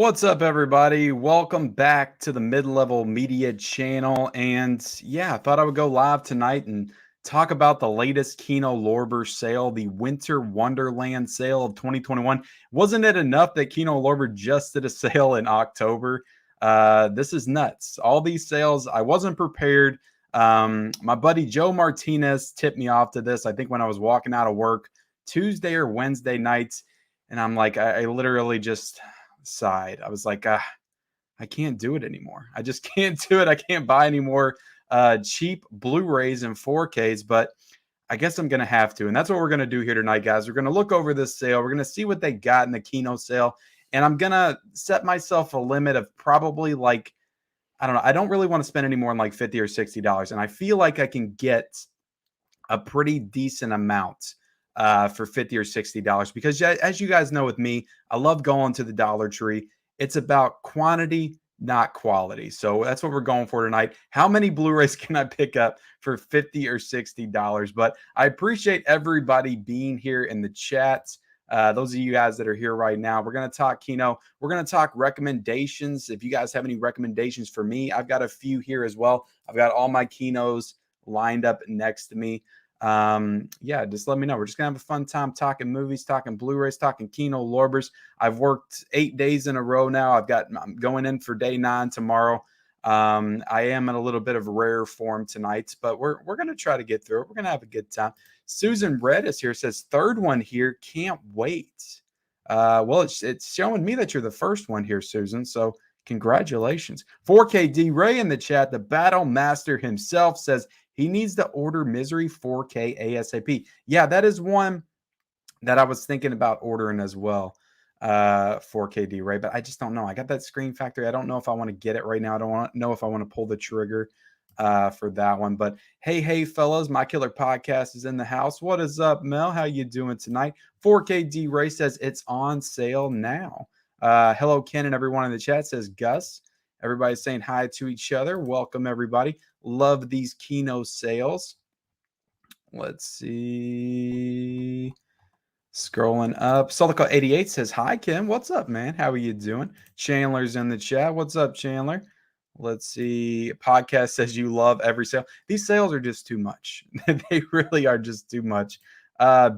What's up, everybody? Welcome back to the Mid-Level Media channel. And yeah, I thought I would go live tonight and talk about the latest Kino Lorber sale, the Winter Wonderland sale of 2021. Wasn't it enough that Kino Lorber just did a sale in October? This is nuts. All these sales, I wasn't prepared. My buddy Joe Martinez tipped me off to this, I think, when I was walking out of work Tuesday or Wednesday nights. And I'm like, I literally just sighed. I was like, I can't do it anymore. I just can't do it. I can't buy any more cheap Blu-rays and 4Ks, but I guess I'm going to have to. And that's what we're going to do here tonight, guys. We're going to look over this sale. We're going to see what they got in the Kino sale. And I'm going to set myself a limit of probably like, I don't know. I don't really want to spend any more than like $50 or $60. And I feel like I can get a pretty decent amount for $50 or $60 because, as you guys know, with me, I love going to the Dollar Tree. It's about quantity, not quality. So that's what we're going for tonight. How many Blu-rays can I pick up for $50 or $60? But I appreciate everybody being here in the chat. Those of you guys that are here right now, we're going to talk Kino. We're going to talk recommendations. If you guys have any recommendations for me, I've got a few here as well. I've got all my Kinos lined up next to me. Yeah, just let me know. We're just gonna have a fun time talking movies, talking Blu-rays, talking Kino Lorbers. I've worked 8 days in a row now. I'm going in for day 9 tomorrow. I am in a little bit of rare form tonight, but we're gonna try to get through it. We're gonna have a good time. Susan Red is here, says third one here, can't wait. Well, it's showing me that you're the first one here, Susan. So congratulations. 4KD Ray in the chat, the Battle Master himself, says he needs to order Misery 4K ASAP. Yeah, that is one that I was thinking about ordering as well. 4KD Ray, but I just don't know. I got that screen factory. I don't know if I want to get it right now. I don't know if I want to pull the trigger for that one. But hey, fellas, My Killer Podcast is in the house. What is up, Mel? How you doing tonight? 4KD Ray says it's on sale now. Hello, Ken, and everyone in the chat, says Gus. Everybody's saying hi to each other. Welcome, everybody. Love these Kino sales. Let's see. Scrolling up. Solico88 says, hi, Ken. What's up, man? How are you doing? Chandler's in the chat. What's up, Chandler? Let's see. Podcast says you love every sale. These sales are just too much. They really are just too much.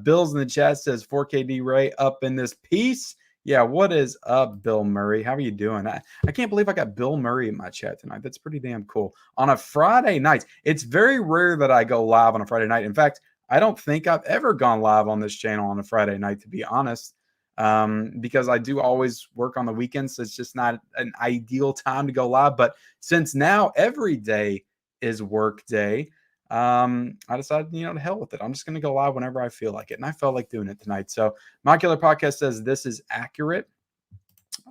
Bill's in the chat says 4KD Ray up in this piece. Yeah, what is up, Bill Murray? How are you doing? I can't believe I got Bill Murray in my chat tonight. That's pretty damn cool. On a Friday night, it's very rare that I go live on a Friday night. In fact, I don't think I've ever gone live on this channel on a Friday night, to be honest, because I do always work on the weekends. So it's just not an ideal time to go live. But since now every day is work day, I decided, to hell with it. I'm just going to go live whenever I feel like it. And I felt like doing it tonight. So My Killer Podcast says this is accurate.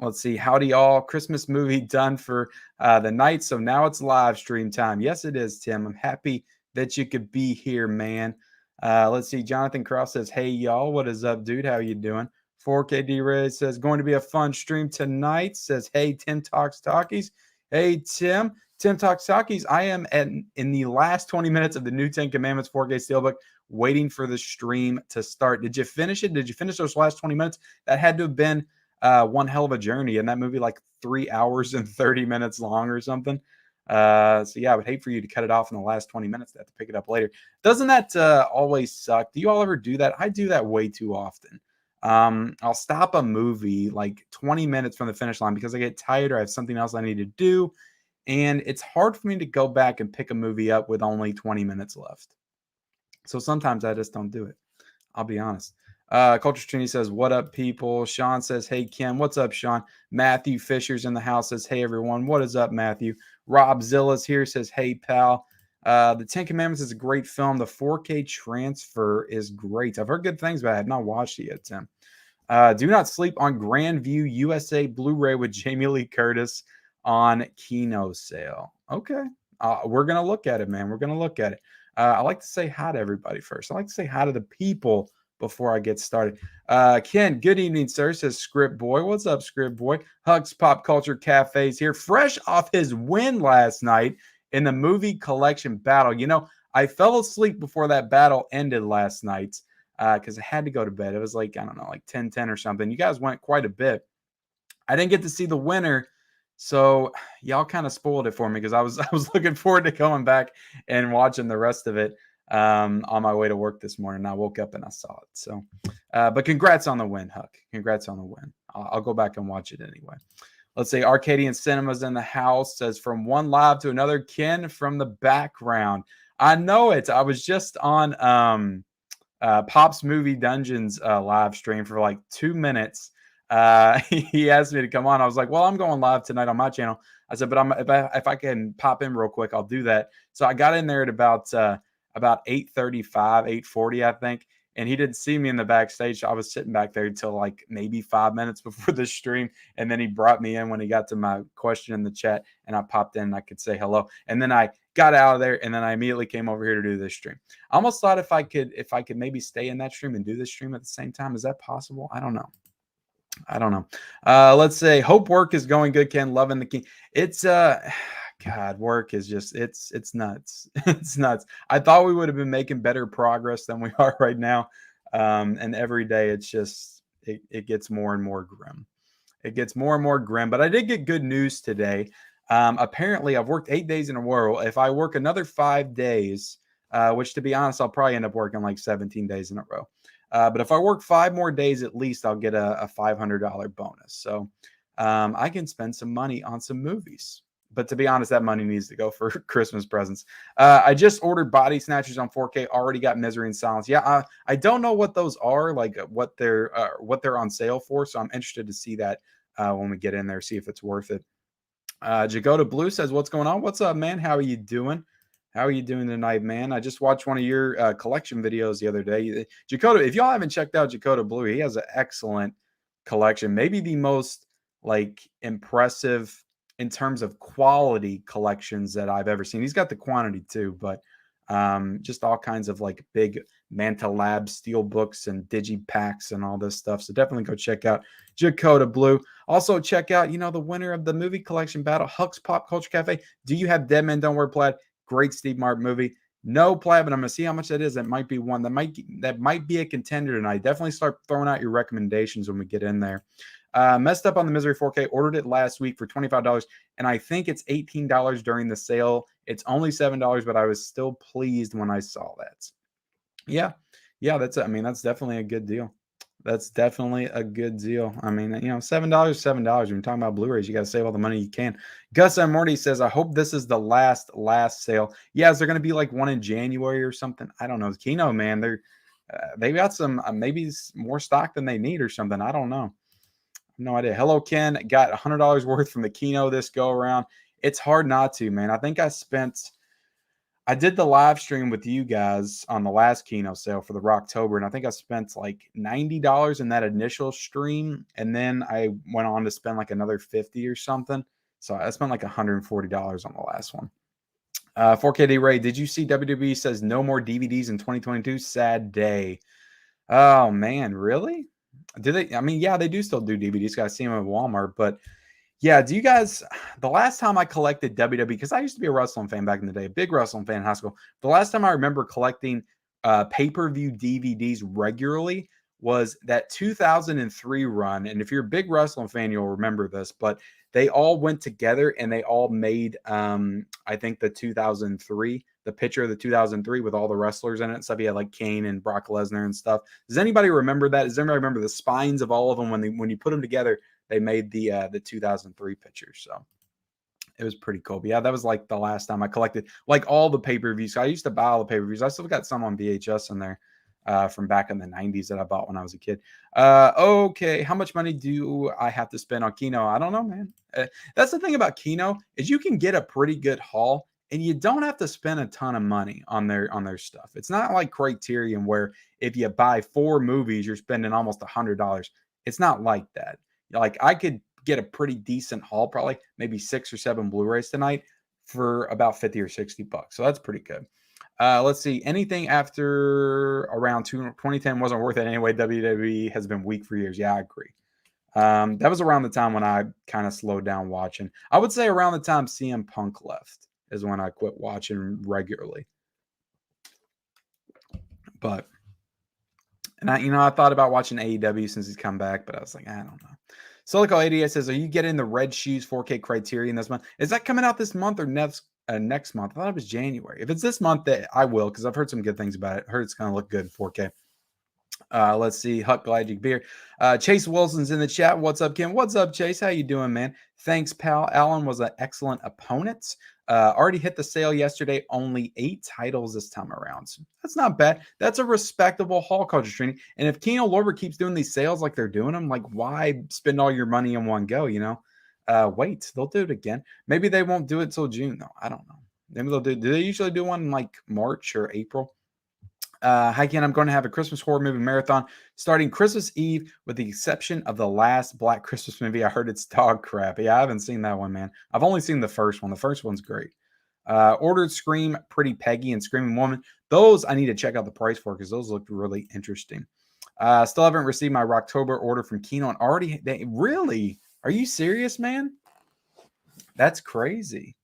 Let's see. Howdy, y'all. Christmas movie done for the night. So now it's live stream time. Yes, it is, Tim. I'm happy that you could be here, man. Let's see. Jonathan Cross says, hey, y'all. What is up, dude? How you doing? 4KD Ray says, going to be a fun stream tonight. Says, hey, Tim Talks Talkies. Hey, Tim Talks Talkies. I am in the last 20 minutes of the new 10 Commandments 4K Steelbook, waiting for the stream to start. Did you finish it? Did you finish those last 20 minutes? That had to have been one hell of a journey. And that movie, like 3 hours and 30 minutes long or something. So yeah, I would hate for you to cut it off in the last 20 minutes to have to pick it up later. Doesn't that always suck? Do you all ever do that? I do that way too often. I'll stop a movie like 20 minutes from the finish line because I get tired or I have something else I need to do. And it's hard for me to go back and pick a movie up with only 20 minutes left. So sometimes I just don't do it. I'll be honest. Culture Trini says, what up, people? Sean says, hey, Kim. What's up, Sean? Matthew Fisher's in the house, says, hey, everyone. What is up, Matthew? Rob Zilla's here, says, hey, pal. The 10 Commandments is a great film. The 4K transfer is great. I've heard good things about it. I have not watched it yet, Tim. Do not sleep on Grandview USA Blu-ray with Jamie Lee Curtis on Kino sale. Okay. We're going to look at it, man. We're going to look at it. I like to say hi to everybody first. I like to say hi to the people before I get started. Ken, good evening, sir, says Script Boy. What's up, Script Boy? Hugs Pop Culture Cafe's here, fresh off his win last night in the movie collection battle. I fell asleep before that battle ended last night because I had to go to bed. It was like, I don't know, like 10:10 or something. You guys went quite a bit. I didn't get to see the winner, so y'all kind of spoiled it for me because I was I was looking forward to coming back and watching the rest of it on my way to work this morning. I woke up and I saw it. So, but congrats on the win, Huck. Congrats on the win. I'll go back and watch it anyway. Let's say Arcadian Cinemas in the house says from one live to another, Ken from the background. I know it. I was just on Pop's Movie Dungeons live stream for like 2 minutes. He asked me to come on. I was like, well, I'm going live tonight on my channel. I said, but if I can pop in real quick, I'll do that. So I got in there at about 8:35, 8:40, I think. And he didn't see me in the backstage. So I was sitting back there until like maybe 5 minutes before the stream. And then he brought me in when he got to my question in the chat, and I popped in and I could say hello. And then I got out of there, and then I immediately came over here to do this stream. I almost thought if I could maybe stay in that stream and do this stream at the same time. Is that possible? I don't know. Let's say hope work is going good, Ken. Loving the king. It's God, work is just it's nuts. It's nuts. I thought we would have been making better progress than we are right now. And every day it's just it gets more and more grim. It gets more and more grim. But I did get good news today. Apparently, I've worked 8 days in a row. If I work another 5 days, which to be honest, I'll probably end up working like 17 days in a row. But if I work 5 more days at least, I'll get a $500 bonus. So I can spend some money on some movies. But to be honest, that money needs to go for Christmas presents. I just ordered Body Snatchers on 4K. Already got Misery and Silence. Yeah, I don't know what those are, like what they're on sale for. So I'm interested to see that when we get in there, see if it's worth it. Jagoda Blue says, "What's going on? What's up, man? How are you doing? How are you doing tonight, man? I just watched one of your collection videos the other day. Jagoda, if y'all haven't checked out Jagoda Blue, he has an excellent collection. Maybe the most like impressive in terms of quality collections that I've ever seen. He's got the quantity too, but just all kinds of like big Manta Lab steel books and digipacks and all this stuff. So definitely go check out Jagoda Blue. Also check out, the winner of the movie collection battle, Huck's Pop Culture Cafe. Do you have Dead Men Don't Wear Plaid? Great Steve Martin movie. No plaid, but I'm gonna see how much that is. That might be one that might be a contender tonight. Definitely start throwing out your recommendations when we get in there. Messed up on the Misery 4K. Ordered it last week for $25, and I think it's $18 during the sale. It's only $7, but I was still pleased when I saw that. Yeah, that's definitely a good deal. That's definitely a good deal. I mean, $7, $7. When you're talking about Blu-rays, you got to save all the money you can. Gus and Morty says, I hope this is the last sale. Yeah, is there going to be like one in January or something? I don't know. Kino, man, they got some maybe more stock than they need or something. I don't know. No idea. Hello, Ken. Got $100 worth from the Kino this go around. It's hard not to, man. I think I did the live stream with you guys on the last Kino sale for the Rocktober, and I think I spent like $90 in that initial stream, and then I went on to spend like another $50 or something. So I spent like $140 on the last one. 4KD Ray, did you see WWE says no more DVDs in 2022? Sad day. Oh man, really? Do they? I mean, yeah, they do still do DVDs. Got to see them at Walmart, but yeah, do you guys, the last time I collected WWE, because I used to be a wrestling fan back in the day, a big wrestling fan in high school. The last time I remember collecting pay-per-view DVDs regularly was that 2003 run. And if you're a big wrestling fan, you'll remember this, but they all went together and they all made, I think, the 2003, the picture of the 2003 with all the wrestlers in it and stuff. You had like Kane and Brock Lesnar and stuff. Does anybody remember that? Does anybody remember the spines of all of them when you put them together? They made the 2003 picture, so it was pretty cool. But yeah, that was like the last time I collected like all the pay-per-views. I used to buy all the pay-per-views. I still got some on VHS in there from back in the 90s that I bought when I was a kid. Okay, how much money do I have to spend on Kino? I don't know, man. That's the thing about Kino is you can get a pretty good haul and you don't have to spend a ton of money on their stuff. It's not like Criterion where if you buy 4 movies, you're spending almost $100. It's not like that. Like I could get a pretty decent haul, probably maybe 6 or 7 Blu-rays tonight for about 50 or 60 bucks. So that's pretty good. Let's see. Anything after around 2010 wasn't worth it anyway. WWE has been weak for years. Yeah, I agree. That was around the time when I kind of slowed down watching. I would say around the time CM Punk left is when I quit watching regularly. And I thought about watching AEW since he's come back, but I was like, I don't know. Silico 88 says, are you getting the Red Shoes 4K Criterion this month? Is that coming out this month or next month? I thought it was January. If it's this month, I will, because I've heard some good things about it. I heard it's going to look good in 4K. Let's see. Huck Glad you beer. Chase Wilson's in the chat. What's up, Kim? What's up, Chase? How you doing, man? Thanks, pal. Alan was an excellent opponent. Already hit the sale yesterday. Only 8 titles this time around. So that's not bad. That's a respectable haul culture training. And if Kino Lorber keeps doing these sales like they're doing them, like why spend all your money in one go? You know, wait, they'll do it again. Maybe they won't do it till June though. I don't know. Maybe they'll do. Do they usually do one in like March or April? Hi, Ken. I'm going to have a Christmas horror movie marathon starting Christmas Eve, with the exception of the last Black Christmas movie. I heard it's dog crap. Yeah, I haven't seen that one, man. I've only seen the first one. The first one's great. Ordered Scream, Pretty Peggy, and Screaming Woman. Those I need to check out the price for, because those looked really interesting. Still haven't received my Rocktober order from Kino, and already really? Are you serious, man? That's crazy.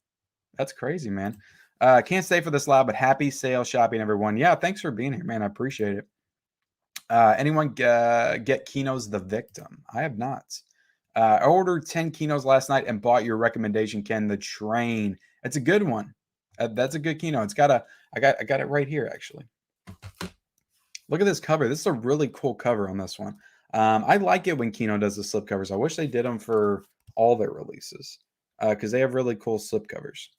That's crazy, man. Can't stay for this live, but happy sale shopping, everyone. Yeah, thanks for being here, man. I appreciate it. Anyone get Kino's The Victim? I have not. I ordered 10 Kinos last night and bought your recommendation, Ken, The Train. It's a good one. That's a good Kino. It's got I got it right here, actually. Look at this cover. This is a really cool cover on this one. I like it when Kino does the slip covers. I wish they did them for all their releases, because they have really cool slip covers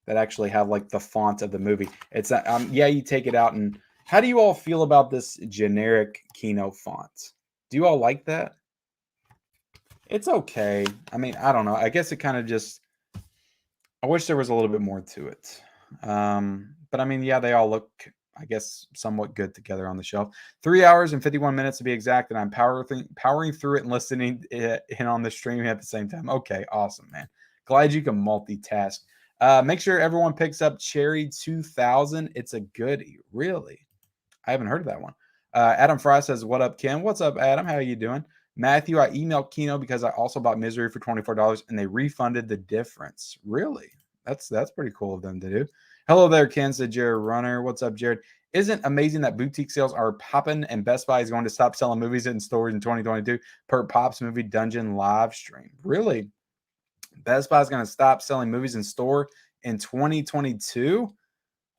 that actually have like the font of the movie. It's yeah, you take it out. And how do you all feel about this generic Kino font? Do you all like that? It's okay. I mean, I don't know. I guess it kind of just, I wish there was a little bit more to it. But I mean, yeah, they all look, I guess, somewhat good together on the shelf. 3 hours and 51 minutes to be exact, and I'm powering through it and listening in on the stream at the same time. Okay, awesome, man. Glad you can multitask. Make sure everyone picks up Cherry 2000. It's a goodie. Really? I haven't heard of that one. Adam Fry says, what up, Ken? What's up, Adam? How are you doing? Matthew, I emailed Kino because I also bought Misery for $24 and they refunded the difference. Really? That's pretty cool of them to do. Hello there, Ken, said Jared Runner. What's up, Jared? Isn't it amazing that boutique sales are popping and Best Buy is going to stop selling movies in stores in 2022 per Pop's Movie Dungeon live stream? Really? Best Buy is going to stop selling movies in store in 2022?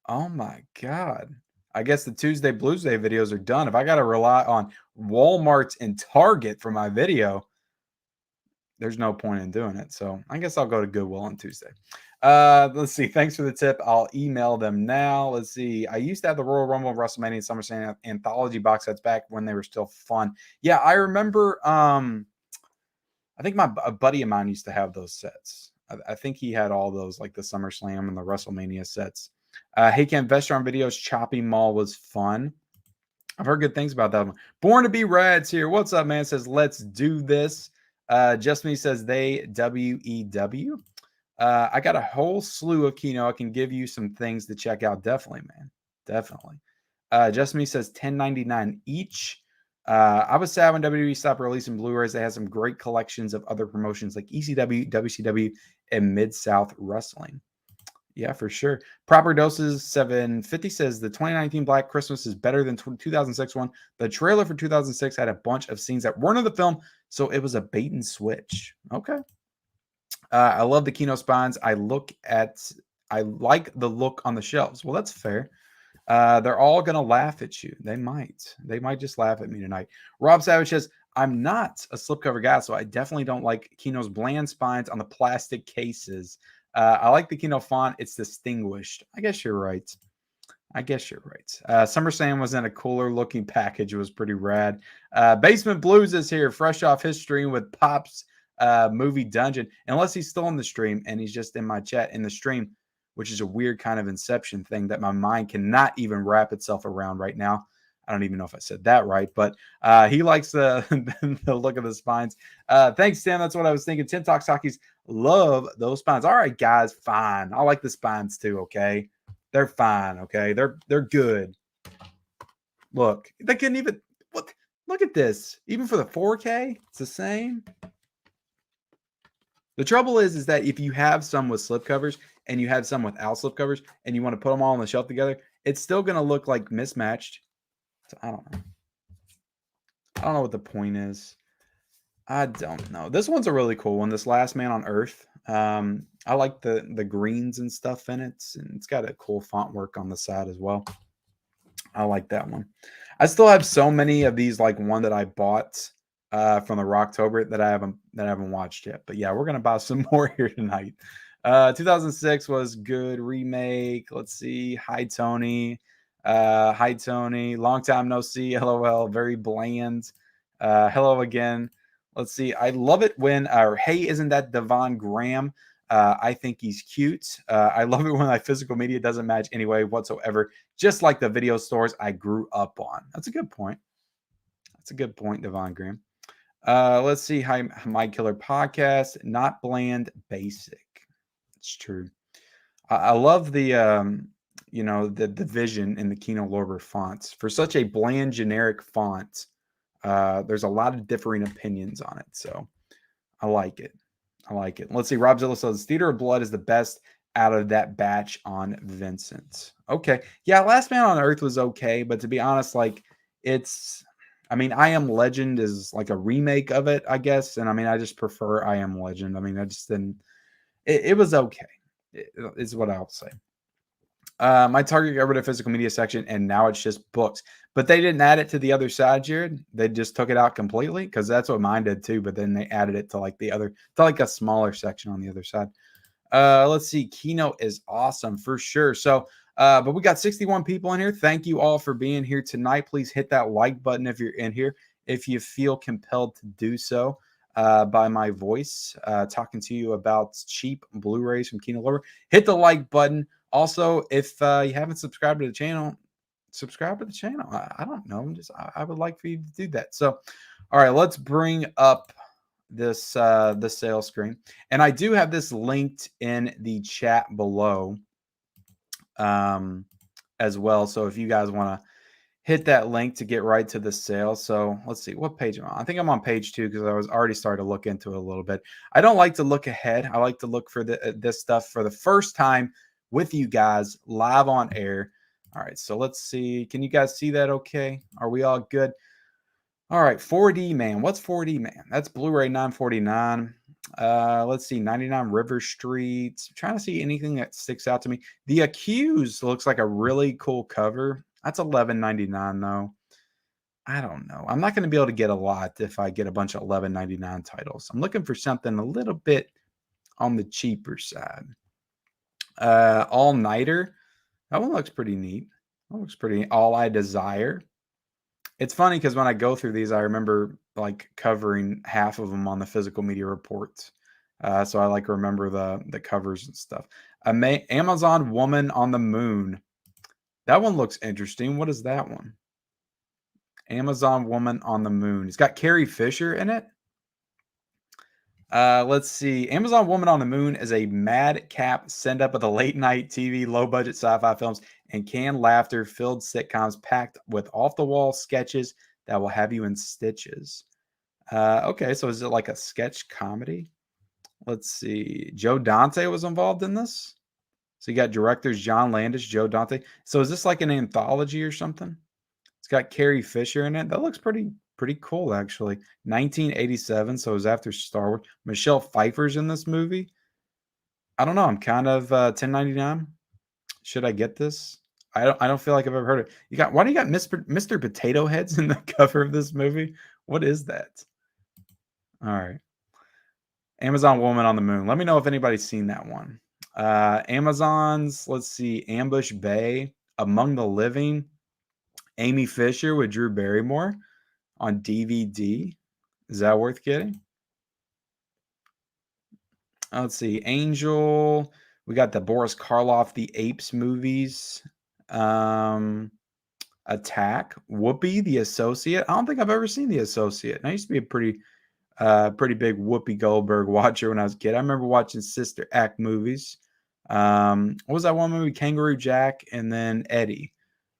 Oh my God. I guess the Tuesday Blues Day videos are done. If I got to rely on Walmart and Target for my video, there's no point in doing it. So I guess I'll go to Goodwill on Tuesday. Let's see. Thanks for the tip. I'll email them now. Let's see. I used to have the Royal Rumble and WrestleMania and SummerSlam anthology box sets back when they were still fun. Yeah, I remember. I think a buddy of mine used to have those sets. I think he had all those, like the SummerSlam and the WrestleMania sets. Hey, Ken, Vestron Videos Chopping Mall was fun. I've heard good things about that one. Born to be Rad's here. What's up, man? Says, let's do this. Just Me says, they WEW. I got a whole slew of Kino. I can give you some things to check out. Definitely, man. Definitely. Just Me says $10.99 each. I was sad when WWE stopped releasing Blu-rays. They had some great collections of other promotions like ECW, WCW, and Mid-South Wrestling. Yeah, for sure. Proper Doses 750 says the 2019 Black Christmas is better than 2006 one. The trailer for 2006 had a bunch of scenes that weren't in the film, so it was a bait and switch. Okay. I love the Kino spines. I like the look on the shelves. Well, that's fair. They're all gonna laugh at you. They might just laugh at me tonight. Rob Savage says, I'm not a slipcover guy, so I definitely don't like Kino's bland spines on the plastic cases. I like the Kino font. It's distinguished. I guess you're right. SummerSlam was in a cooler looking package. It was pretty rad. Basement Blues is here, fresh off his stream with Pop's movie Dungeon. Unless he's still in the stream and he's just in my chat in the stream, which is a weird kind of Inception thing that my mind cannot even wrap itself around right now. I don't even know if I said that right, but he likes the look of the spines. Thanks, Tim. That's what I was thinking. Tim Talks Talkies love those spines. All right, guys, fine. I like the spines too, okay? They're fine, okay? They're good. Look, they couldn't even look at this. Even for the 4K, it's the same. The trouble is that if you have some with slipcovers and you have some without slipcovers and you want to put them all on the shelf together, it's still going to look like mismatched. So I don't know. I don't know what the point is. I don't know. This one's a really cool one. This Last Man on Earth. I like the greens and stuff in it, and it's got a cool font work on the side as well. I like that one. I still have so many of these, like one that I bought from the Rocktober that I haven't watched yet. But yeah, we're gonna buy some more here tonight. 2006 was good remake. Let's see, Hi Tony, long time no see. LOL, very bland. Hello again. Let's see. I love it when, or hey, isn't that Devon Graham? I think he's cute. I love it when my physical media doesn't match anyway whatsoever, just like the video stores I grew up on. That's a good point. That's a good point, Devon Graham. Let's see. Hi, My Killer Podcast. Not bland, basic. It's true. I love the vision in the Kino Lorber fonts for such a bland, generic font. There's a lot of differing opinions on it, so I like it. I like it. Let's see. Rob Zilla says Theater of Blood is the best out of that batch on Vincent. Okay. Yeah, Last Man on Earth was okay, but to be honest, like it's I mean, I Am Legend is like a remake of it, I guess. And I mean, I just prefer I Am Legend. I mean, I just didn't it was okay, is what I'll say. My Target got rid of physical media section, and now it's just books. But they didn't add it to the other side, Jared. They just took it out completely because that's what mine did too. But then they added it to like to like a smaller section on the other side. Let's see. Kino is awesome for sure. So, but we got 61 people in here. Thank you all for being here tonight. Please hit that like button if you're in here. If you feel compelled to do so, by my voice, talking to you about cheap Blu-rays from Kino Lorber, hit the like button. Also, if you haven't subscribed to the channel, subscribe to the channel. I don't know. I would like for you to do that. So, all right, let's bring up the sales screen, and I do have this linked in the chat below, as well. So if you guys want to hit that link to get right to the sale. So let's see what page I'm on. I think I'm on page 2 because I was already starting to look into it a little bit. I don't like to look ahead. I like to look for this stuff for the first time with you guys live on air. All right, so let's see. Can you guys see that okay? Are we all good? All right, 4D Man. What's 4D Man? That's Blu-ray 949. Let's see, 99 River Street. I'm trying to see anything that sticks out to me. The Accused looks like a really cool cover. That's 11.99 though. I don't know. I'm not going to be able to get a lot if I get a bunch of 11.99 titles. I'm looking for something a little bit on the cheaper side. All Nighter. That one looks pretty neat. That looks pretty. All I Desire. It's funny because when I go through these, I remember like covering half of them on the physical media reports. So I like remember the covers and stuff. Amazon Woman on the Moon. That one looks interesting. What is that one? Amazon Woman on the Moon. It's got Carrie Fisher in it. Let's see. Amazon Woman on the Moon is a madcap send up of the late night TV, low budget sci fi films and canned laughter filled sitcoms packed with off the wall sketches that will have you in stitches. Okay, so is it like a sketch comedy? Let's see. Joe Dante was involved in this. So you got directors John Landis, Joe Dante. So is this like an anthology or something? It's got Carrie Fisher in it. That looks pretty cool, actually. 1987, so it was after Star Wars. Michelle Pfeiffer's in this movie. I don't know. I'm kind of 1099. Should I get this? I don't feel like I've ever heard it. Why do you got Mr. Potato Heads in the cover of this movie? What is that? All right. Amazon Woman on the Moon. Let me know if anybody's seen that one. Amazon's, let's see, Ambush Bay, Among the Living, Amy Fisher with Drew Barrymore on DVD. Is that worth getting? Let's see. Angel. We got the Boris Karloff, The Apes movies. Attack. Whoopi, The Associate. I don't think I've ever seen The Associate. And I used to be a pretty big Whoopi Goldberg watcher when I was a kid. I remember watching Sister Act movies. What was that one movie? Kangaroo Jack and then Eddie.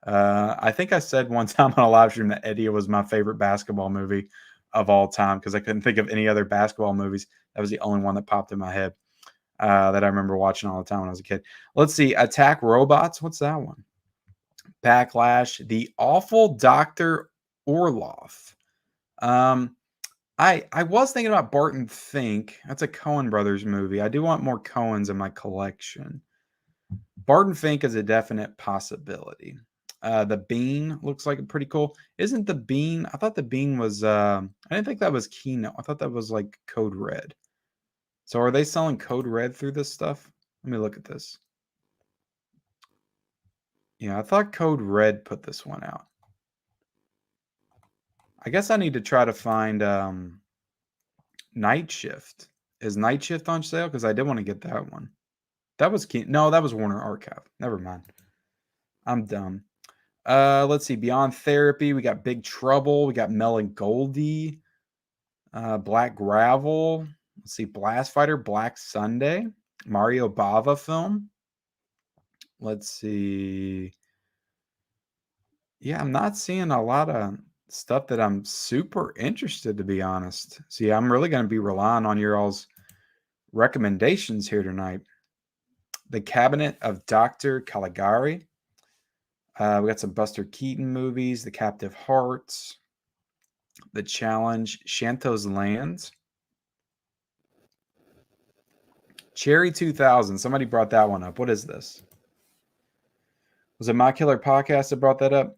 I think I said one time on a live stream that Eddie was my favorite basketball movie of all time because I couldn't think of any other basketball movies. That was the only one that popped in my head that I remember watching all the time when I was a kid. Let's see. Attack Robots. What's that one? Backlash. The Awful Dr. Orloff. I was thinking about Barton Fink. That's a Coen Brothers movie. I do want more Coens in my collection. Barton Fink is a definite possibility. The Bean looks like pretty cool. Isn't the Bean? I thought the Bean was. I didn't think that was Kino. I thought that was like Code Red. So are they selling Code Red through this stuff? Let me look at this. Yeah, I thought Code Red put this one out. I guess I need to try to find Night Shift. Is Night Shift on sale? Because I did want to get that one. That was Kino. No, that was Warner Archive. Never mind. I'm dumb. Let's see. Beyond Therapy, we got Big Trouble, we got Melon Goldie, Black Gravel. Let's see. Blast Fighter, Black Sunday, Mario Bava film. Let's see. Yeah, I'm not seeing a lot of stuff that I'm super interested, to be honest. See, I'm really going to be relying on your all's recommendations here tonight. The Cabinet of Dr. Caligari. We got some Buster Keaton movies, The Captive Hearts, The Challenge, Shanto's Lands, Cherry 2000. Somebody brought that one up. What is this? Was it My Killer Podcast that brought that up?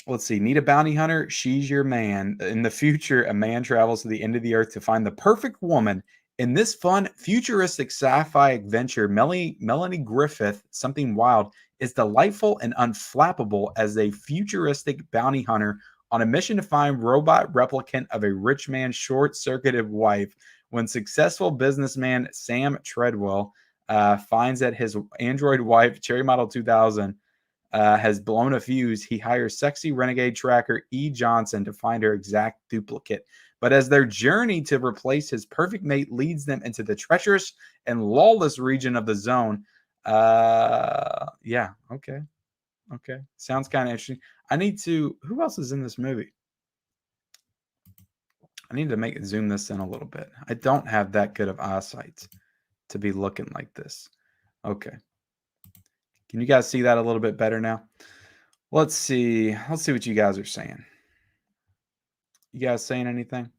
Let's see. Need a bounty hunter? She's your man. In the future, a man travels to the end of the earth to find the perfect woman. In this fun, futuristic sci-fi adventure, Melanie Griffith, Something Wild, is delightful and unflappable as a futuristic bounty hunter on a mission to find robot replicant of a rich man's short-circuited wife. When successful businessman Sam Treadwell finds that his android wife, Cherry Model 2000, has blown a fuse, he hires sexy renegade tracker E. Johnson to find her exact duplicate. But as their journey to replace his perfect mate leads them into the treacherous and lawless region of the zone, yeah, okay. Sounds kind of interesting. I need to. Who else is in this movie? I need to zoom this in a little bit. I don't have that good of eyesight to be looking like this. Okay. Can you guys see that a little bit better now? Let's see. Let's see what you guys are saying. You guys saying anything?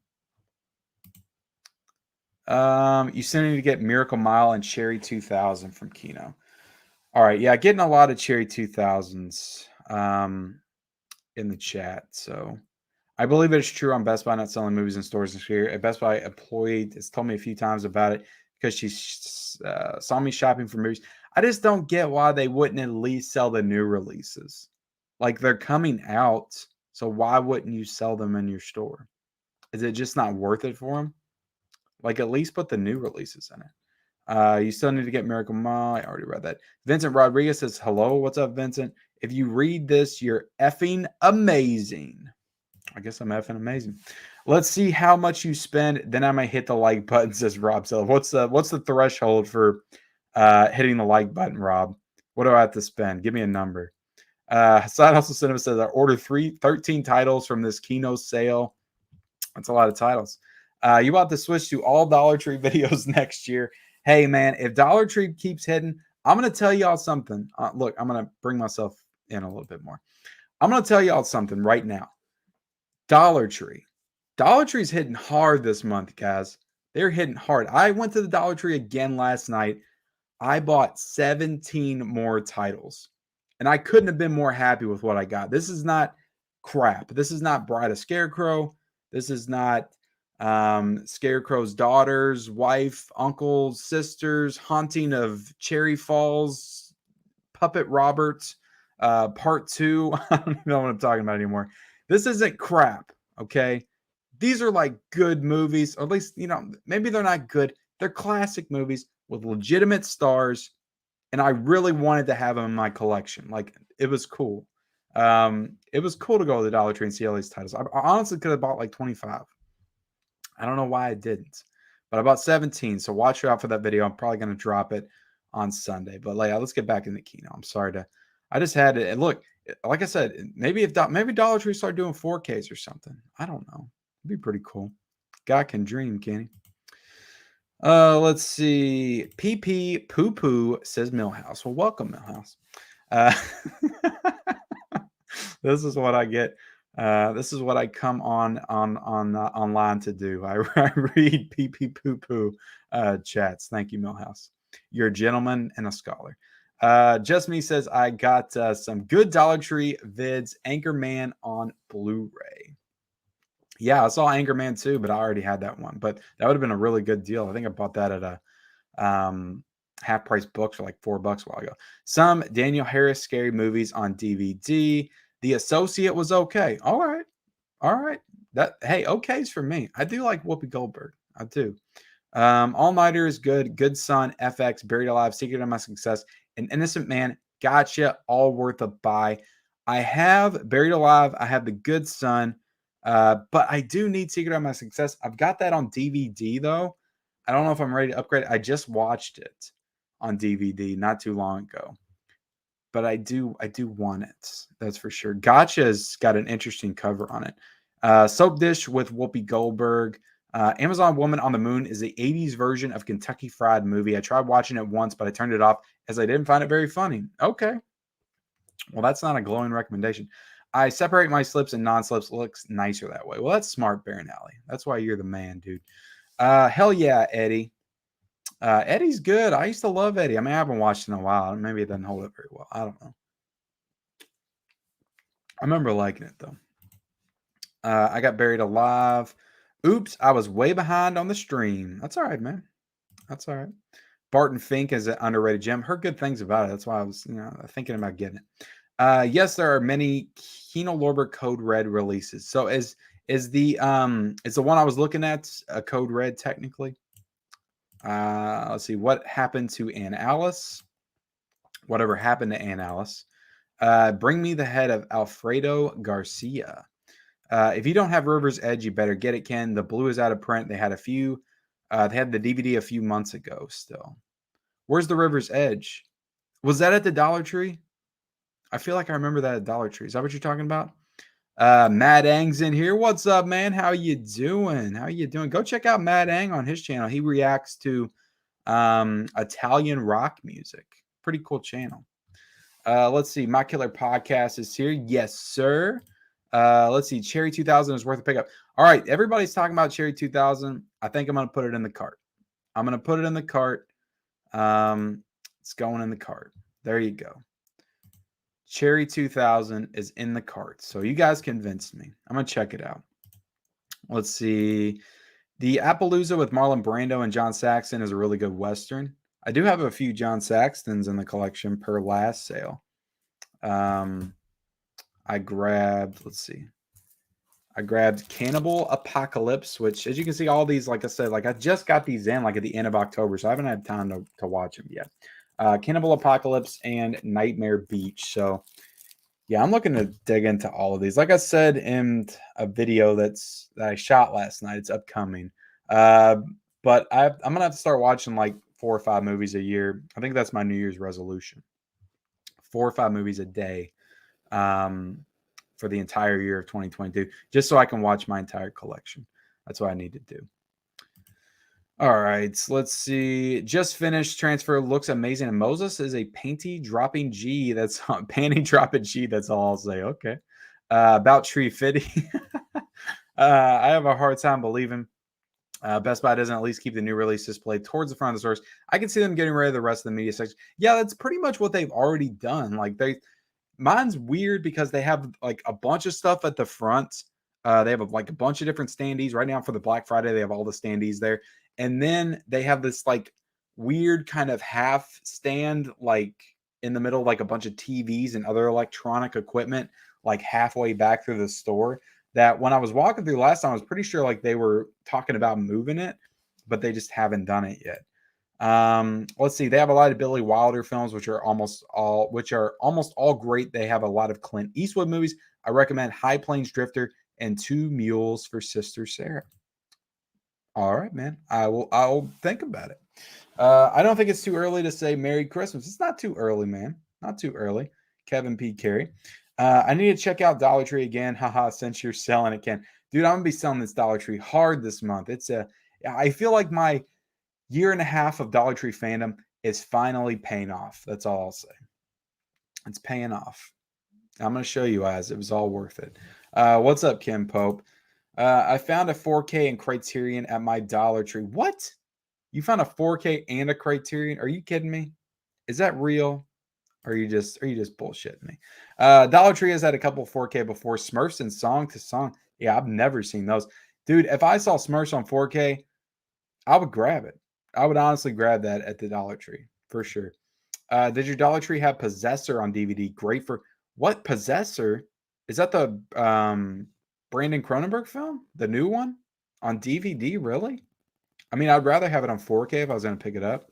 You still need to get Miracle Mile and Cherry 2000 from Kino. All right, yeah, getting a lot of Cherry 2000s in the chat. So I believe it's true on Best Buy not selling movies in stores this year. A Best Buy employee has told me a few times about it because she saw me shopping for movies. I just don't get why they wouldn't at least sell the new releases. Like they're coming out, so why wouldn't you sell them in your store? Is it just not worth it for them? Like at least put the new releases in it. You still need to get Miracle Mile. I already read that. Vincent Rodriguez says, hello. What's up, Vincent? If you read this, you're effing amazing. I guess I'm effing amazing. Let's see how much you spend. Then I might hit the like button, says Rob Silva. What's the threshold for hitting the like button, Rob? What do I have to spend? Give me a number. Side Hustle Cinema says I ordered 13 titles from this Kino sale. That's a lot of titles. You want to switch to all Dollar Tree videos next year. Hey, man, if Dollar Tree keeps hitting, I'm going to tell y'all something. Look, I'm going to bring myself in a little bit more. I'm going to tell y'all something right now. Dollar Tree. Dollar Tree's hitting hard this month, guys. They're hitting hard. I went to the Dollar Tree again last night. I bought 17 more titles, and I couldn't have been more happy with what I got. This is not crap. This is not Bride of Scarecrow. This is not Scarecrow's daughters, wife, uncles, sisters, Haunting of Cherry Falls, Puppet Roberts, part 2. I don't even know what I'm talking about anymore. This isn't crap, okay? These are like good movies, or at least, maybe they're not good. They're classic movies with legitimate stars, and I really wanted to have them in my collection. Like, it was cool. It was cool to go to the Dollar Tree and see all these titles. I honestly could have bought like 25. I don't know why I didn't, but I bought 17. So watch out for that video. I'm probably going to drop it on Sunday. But let's get back into Kino. I'm sorry I just had it. And look, like I said, maybe Dollar Tree start doing 4Ks or something. I don't know. It'd be pretty cool. God can dream, can he? Let's see. PP Poo Poo says Millhouse. Well, welcome, Millhouse. This is what I get. This is what I come on online to do. I read pee pee poo poo chats. Thank you, Millhouse. You're a gentleman and a scholar. Just Me says I got some good Dollar Tree vids. Anchorman on Blu-ray. Yeah, I saw Anchorman too, but I already had that one. But that would have been a really good deal. I think I bought that at a half price books for like $4 a while ago. Some Daniel Harris scary movies on DVD. The Associate was okay. All right. All right. Hey, okay's for me. I do like Whoopi Goldberg. I do. All Nighter is good. Good Son, FX, Buried Alive, Secret of My Success, An Innocent Man, Gotcha, all worth a buy. I have Buried Alive. I have The Good Son, but I do need Secret of My Success. I've got that on DVD though. I don't know if I'm ready to upgrade. I just watched it on DVD not too long ago, but I do want it. That's for sure. Gotcha's got an interesting cover on it. Soap Dish with Whoopi Goldberg. Amazon Woman on the Moon is the 80s version of Kentucky Fried Movie. I tried watching it once, but I turned it off as I didn't find it very funny. Okay. Well, that's not a glowing recommendation. I separate my slips and non-slips. Looks nicer that way. Well, that's smart, Baron Alley. That's why you're the man, dude. Hell yeah, Eddie. Eddie's good. I used to love Eddie. I mean, I haven't watched it in a while. Maybe it doesn't hold up very well. I don't know. I remember liking it, though. I got Buried Alive. Oops, I was way behind on the stream. That's all right, man. That's all right. Barton Fink is an underrated gem. Heard good things about it. That's why I was, thinking about getting it. Yes, there are many Kino Lorber Code Red releases. So is the one I was looking at a Code Red technically? Let's see what happened to Ann Alice. Whatever happened to Ann Alice? Bring me the head of Alfredo Garcia. If you don't have River's Edge, you better get it, Ken. The blue is out of print. They had a few. They had the DVD a few months ago still. Where's the River's Edge? Was that at the Dollar Tree? I feel like I remember that at Dollar Tree. Is that what you're talking about? Mad Ang's in here. What's up, man? How you doing? How you doing? Go check out Mad Ang on his channel. He reacts to Italian rock music. Pretty cool channel. Let's see. My Killer Podcast is here. Yes, sir. Let's see. Cherry 2000 is worth a pickup. All right. Everybody's talking about Cherry 2000. I think I'm going to put it in the cart. I'm going to put it in the cart. It's going in the cart. There you go. Cherry 2000 is in the cart. So you guys convinced me. I'm going to check it out. Let's see. The Appaloosa with Marlon Brando and John Saxon is a really good Western. I do have a few John Saxtons in the collection per last sale. I grabbed, let's see. I grabbed Cannibal Apocalypse, which, as you can see, all these, like I said, like I just got these in like at the end of October, so I haven't had time to watch them yet. Cannibal Apocalypse and Nightmare Beach. So, yeah, I'm looking to dig into all of these. Like I said in a video that I shot last night, it's upcoming. But I'm gonna have to start watching like 4 or 5 movies a year. I think that's my New Year's resolution. 4 or 5 movies a day. For the entire year of 2022, just so I can watch my entire collection. That's what I need to do. All right, let's see. Just finished. Transfer looks amazing. And Moses is a panty dropping G. That's panty dropping G. That's all I'll say. Okay. About Tree Fitty. I have a hard time believing Best Buy doesn't at least keep the new release display towards the front of the stores. I can see them getting rid of the rest of the media section. Yeah, that's pretty much what they've already done. Like mine's weird because they have like a bunch of stuff at the front. They have like a bunch of different standees right now for the Black Friday. They have all the standees there. And then they have this like weird kind of half stand, like in the middle, like a bunch of TVs and other electronic equipment, like halfway back through the store. That when I was walking through last time, I was pretty sure like they were talking about moving it, but they just haven't done it yet. Let's see. They have a lot of Billy Wilder films, which are almost all great. They have a lot of Clint Eastwood movies. I recommend High Plains Drifter and Two Mules for Sister Sarah. All right, man. I'll think about it. I don't think it's too early to say Merry Christmas. It's not too early, man. Not too early. Kevin P. Carey. I need to check out Dollar Tree again. Haha, since you're selling it, Ken. Dude, I'm going to be selling this Dollar Tree hard this month. I feel like my year and a half of Dollar Tree fandom is finally paying off. That's all I'll say. It's paying off. I'm going to show you guys. It was all worth it. What's up, Kim Pope? I found a 4K and Criterion at my Dollar Tree. What? You found a 4K and a Criterion? Are you kidding me? Is that real? Or are you just bullshitting me? Dollar Tree has had a couple 4K before. Smurfs and Song to Song. Yeah, I've never seen those. Dude, if I saw Smurfs on 4K, I would grab it. I would honestly grab that at the Dollar Tree for sure. Did your Dollar Tree have Possessor on DVD? Great for what Possessor? Is that the Brandon Cronenberg film? The new one on DVD? Really? I mean, I'd rather have it on 4K if I was going to pick it up.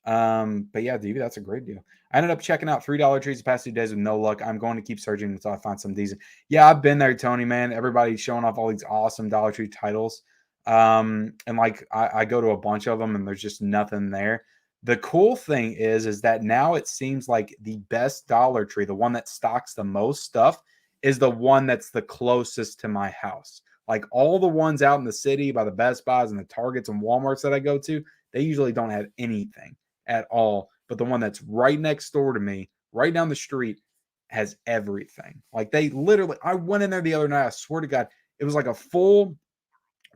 But yeah, DV, that's a great deal. I ended up checking out $3 trees the past 2 days with no luck. I'm going to keep searching until I find some decent. Yeah, I've been there, Tony, man. Everybody's showing off all these awesome Dollar Tree titles. And like I go to a bunch of them and there's just nothing there. The cool thing is that now it seems like the best Dollar Tree, the one that stocks the most stuff, is the one that's the closest to my house. Like all the ones out in the city by the Best Buys and the Targets and Walmarts that I go to, they usually don't have anything at all. But the one that's right next door to me, right down the street, has everything. Like they literally, I went in there the other night. I swear to God, it was like a full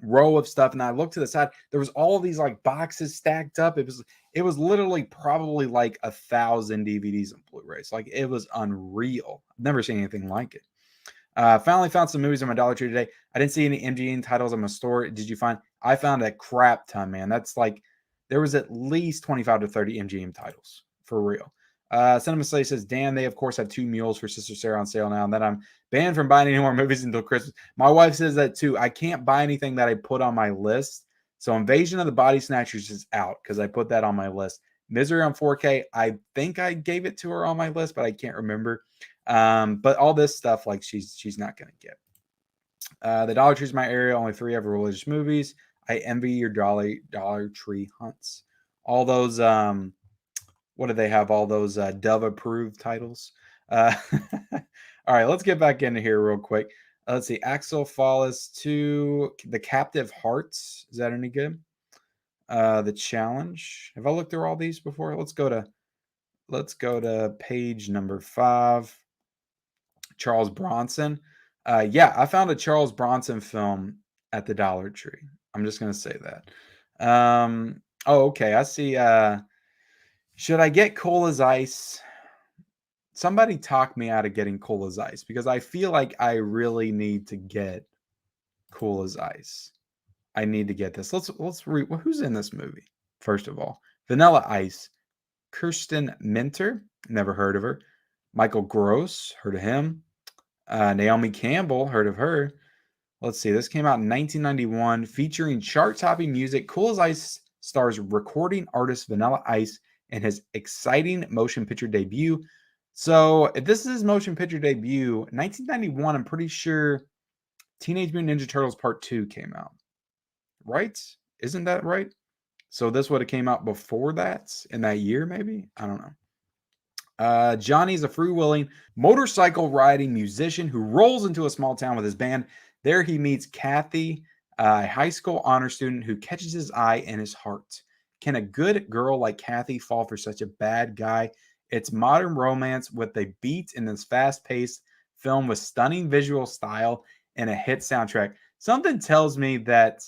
row of stuff. And I looked to the side, there was all these like boxes stacked up. It was literally probably like 1,000 DVDs and Blu-rays. Like it was unreal. I've never seen anything like it. Finally found some movies on my Dollar Tree today. I didn't see any MGM titles in my store. Did you find? I found a crap ton, man. That's like there was at least 25 to 30 MGM titles for real. Cinema Slay says, Dan, they of course have 2 mules for Sister Sarah on sale now, and then I'm banned from buying any more movies until Christmas. My wife says that too. I can't buy anything that I put on my list. So Invasion of the Body Snatchers is out because I put that on my list. Misery on 4K, I think I gave it to her on my list, but I can't remember. But all this stuff, like she's not gonna get. The Dollar Tree's my area. Only 3 ever religious movies. I envy your Dollar Tree hunts. All those what do they have? All those Dove approved titles. All right, let's get back into here real quick. Let's see. Axel Follis 2, The Captive Hearts. Is that any good? The Challenge. Have I looked through all these before? Let's go to page number 5. Charles Bronson. Yeah, I found a Charles Bronson film at the Dollar Tree. I'm just gonna say that. Oh, okay. I see. Should I get Cool as Ice? Somebody talk me out of getting Cool as Ice because I feel like I really need to get Cool as Ice. I need to get this. Let's read. Well, who's in this movie? First of all, Vanilla Ice, Kirsten Minter, never heard of her. Michael Gross, heard of him. Naomi Campbell, heard of her. Let's see. This came out in 1991, featuring chart-topping music. Cool as Ice stars recording artist Vanilla Ice in his exciting motion picture debut. So, if this is his motion picture debut, 1991, I'm pretty sure Teenage Mutant Ninja Turtles Part 2 came out. Right? Isn't that right? So this would have came out before that in that year, maybe? I don't know. Johnny's a free-willing motorcycle riding musician who rolls into a small town with his band. There he meets Kathy, a high school honor student who catches his eye and his heart. Can a good girl like Kathy fall for such a bad guy? It's modern romance with a beat in this fast-paced film with stunning visual style and a hit soundtrack. Something tells me that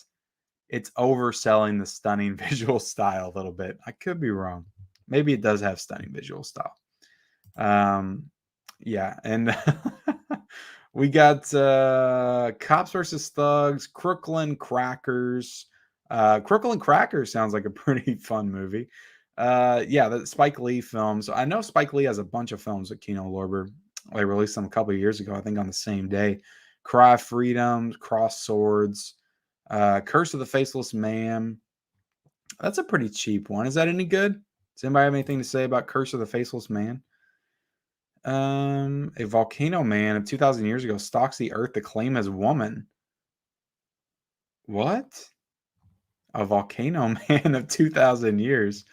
it's overselling the stunning visual style a little bit. I could be wrong. Maybe it does have stunning visual style. Yeah, and we got Cops versus Thugs, Crooklyn Crackers. Crooklyn Crackers sounds like a pretty fun movie. Yeah, the Spike Lee films. I know Spike Lee has a bunch of films with Kino Lorber. They released them a couple of years ago, I think on the same day. Cry of Freedom, Cross Swords, Curse of the Faceless Man. That's a pretty cheap one. Is that any good? Does anybody have anything to say about Curse of the Faceless Man? A volcano man of 2,000 years ago stalks the earth to claim his woman. What? A volcano man of 2,000 years.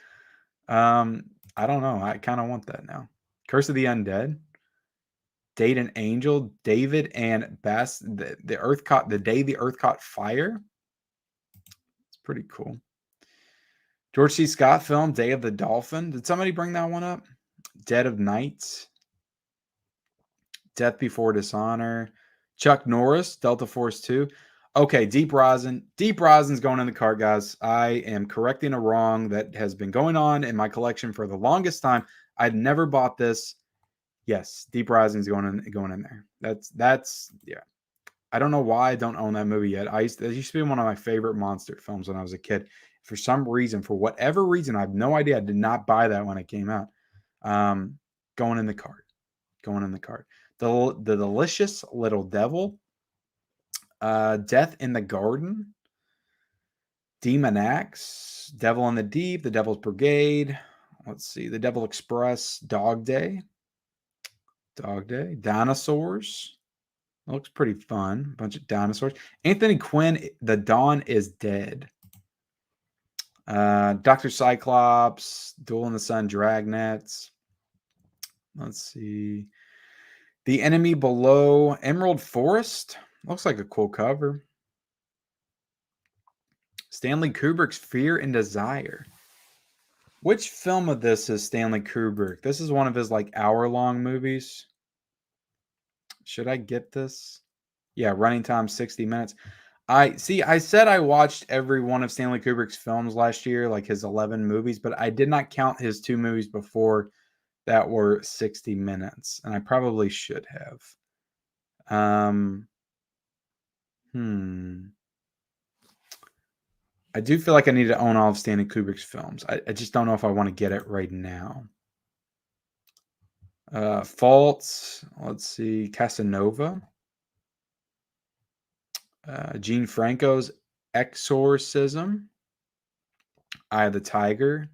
I don't know. I kind of want that now. Curse of the Undead. Date an angel. David and Bass. The earth caught the day the earth caught fire. It's pretty cool. George C. Scott film Day of the Dolphin. Did somebody bring that one up? Dead of Night. Death Before Dishonor. Chuck Norris, Delta Force 2. Okay, Deep Rosin. Deep Rosin's going in the cart, guys. I am correcting a wrong that has been going on in my collection for the longest time. I'd never bought this. Yes, Deep Rosin's going in there. That's yeah. I don't know why I don't own that movie yet. It used to be one of my favorite monster films when I was a kid. For some reason, for whatever reason, I have no idea. I did not buy that when it came out. Going in the cart. Going in the cart. The Delicious Little Devil. Death in the Garden. Demon Axe. Devil in the Deep. The Devil's Brigade. Let's see. The Devil Express. Dog Day. Dog Day. Dinosaurs. Looks pretty fun. A bunch of dinosaurs. Anthony Quinn, The Dawn is Dead. Dr. Cyclops, Duel in the Sun, Dragnets. Let's see. The Enemy Below, Emerald Forest. Looks like a cool cover. Stanley Kubrick's Fear and Desire. Which film of this is Stanley Kubrick? This is one of his like hour-long movies. Should I get this? Yeah, running time 60 minutes. I said I watched every one of Stanley Kubrick's films last year, like his 11 movies, but I did not count his 2 movies before that were 60 minutes, and I probably should have. I do feel like I need to own all of Stanley Kubrick's films. I just don't know if I want to get it right now. Faults. Let's see. Casanova. Gene Franco's Exorcism. Eye of the Tiger.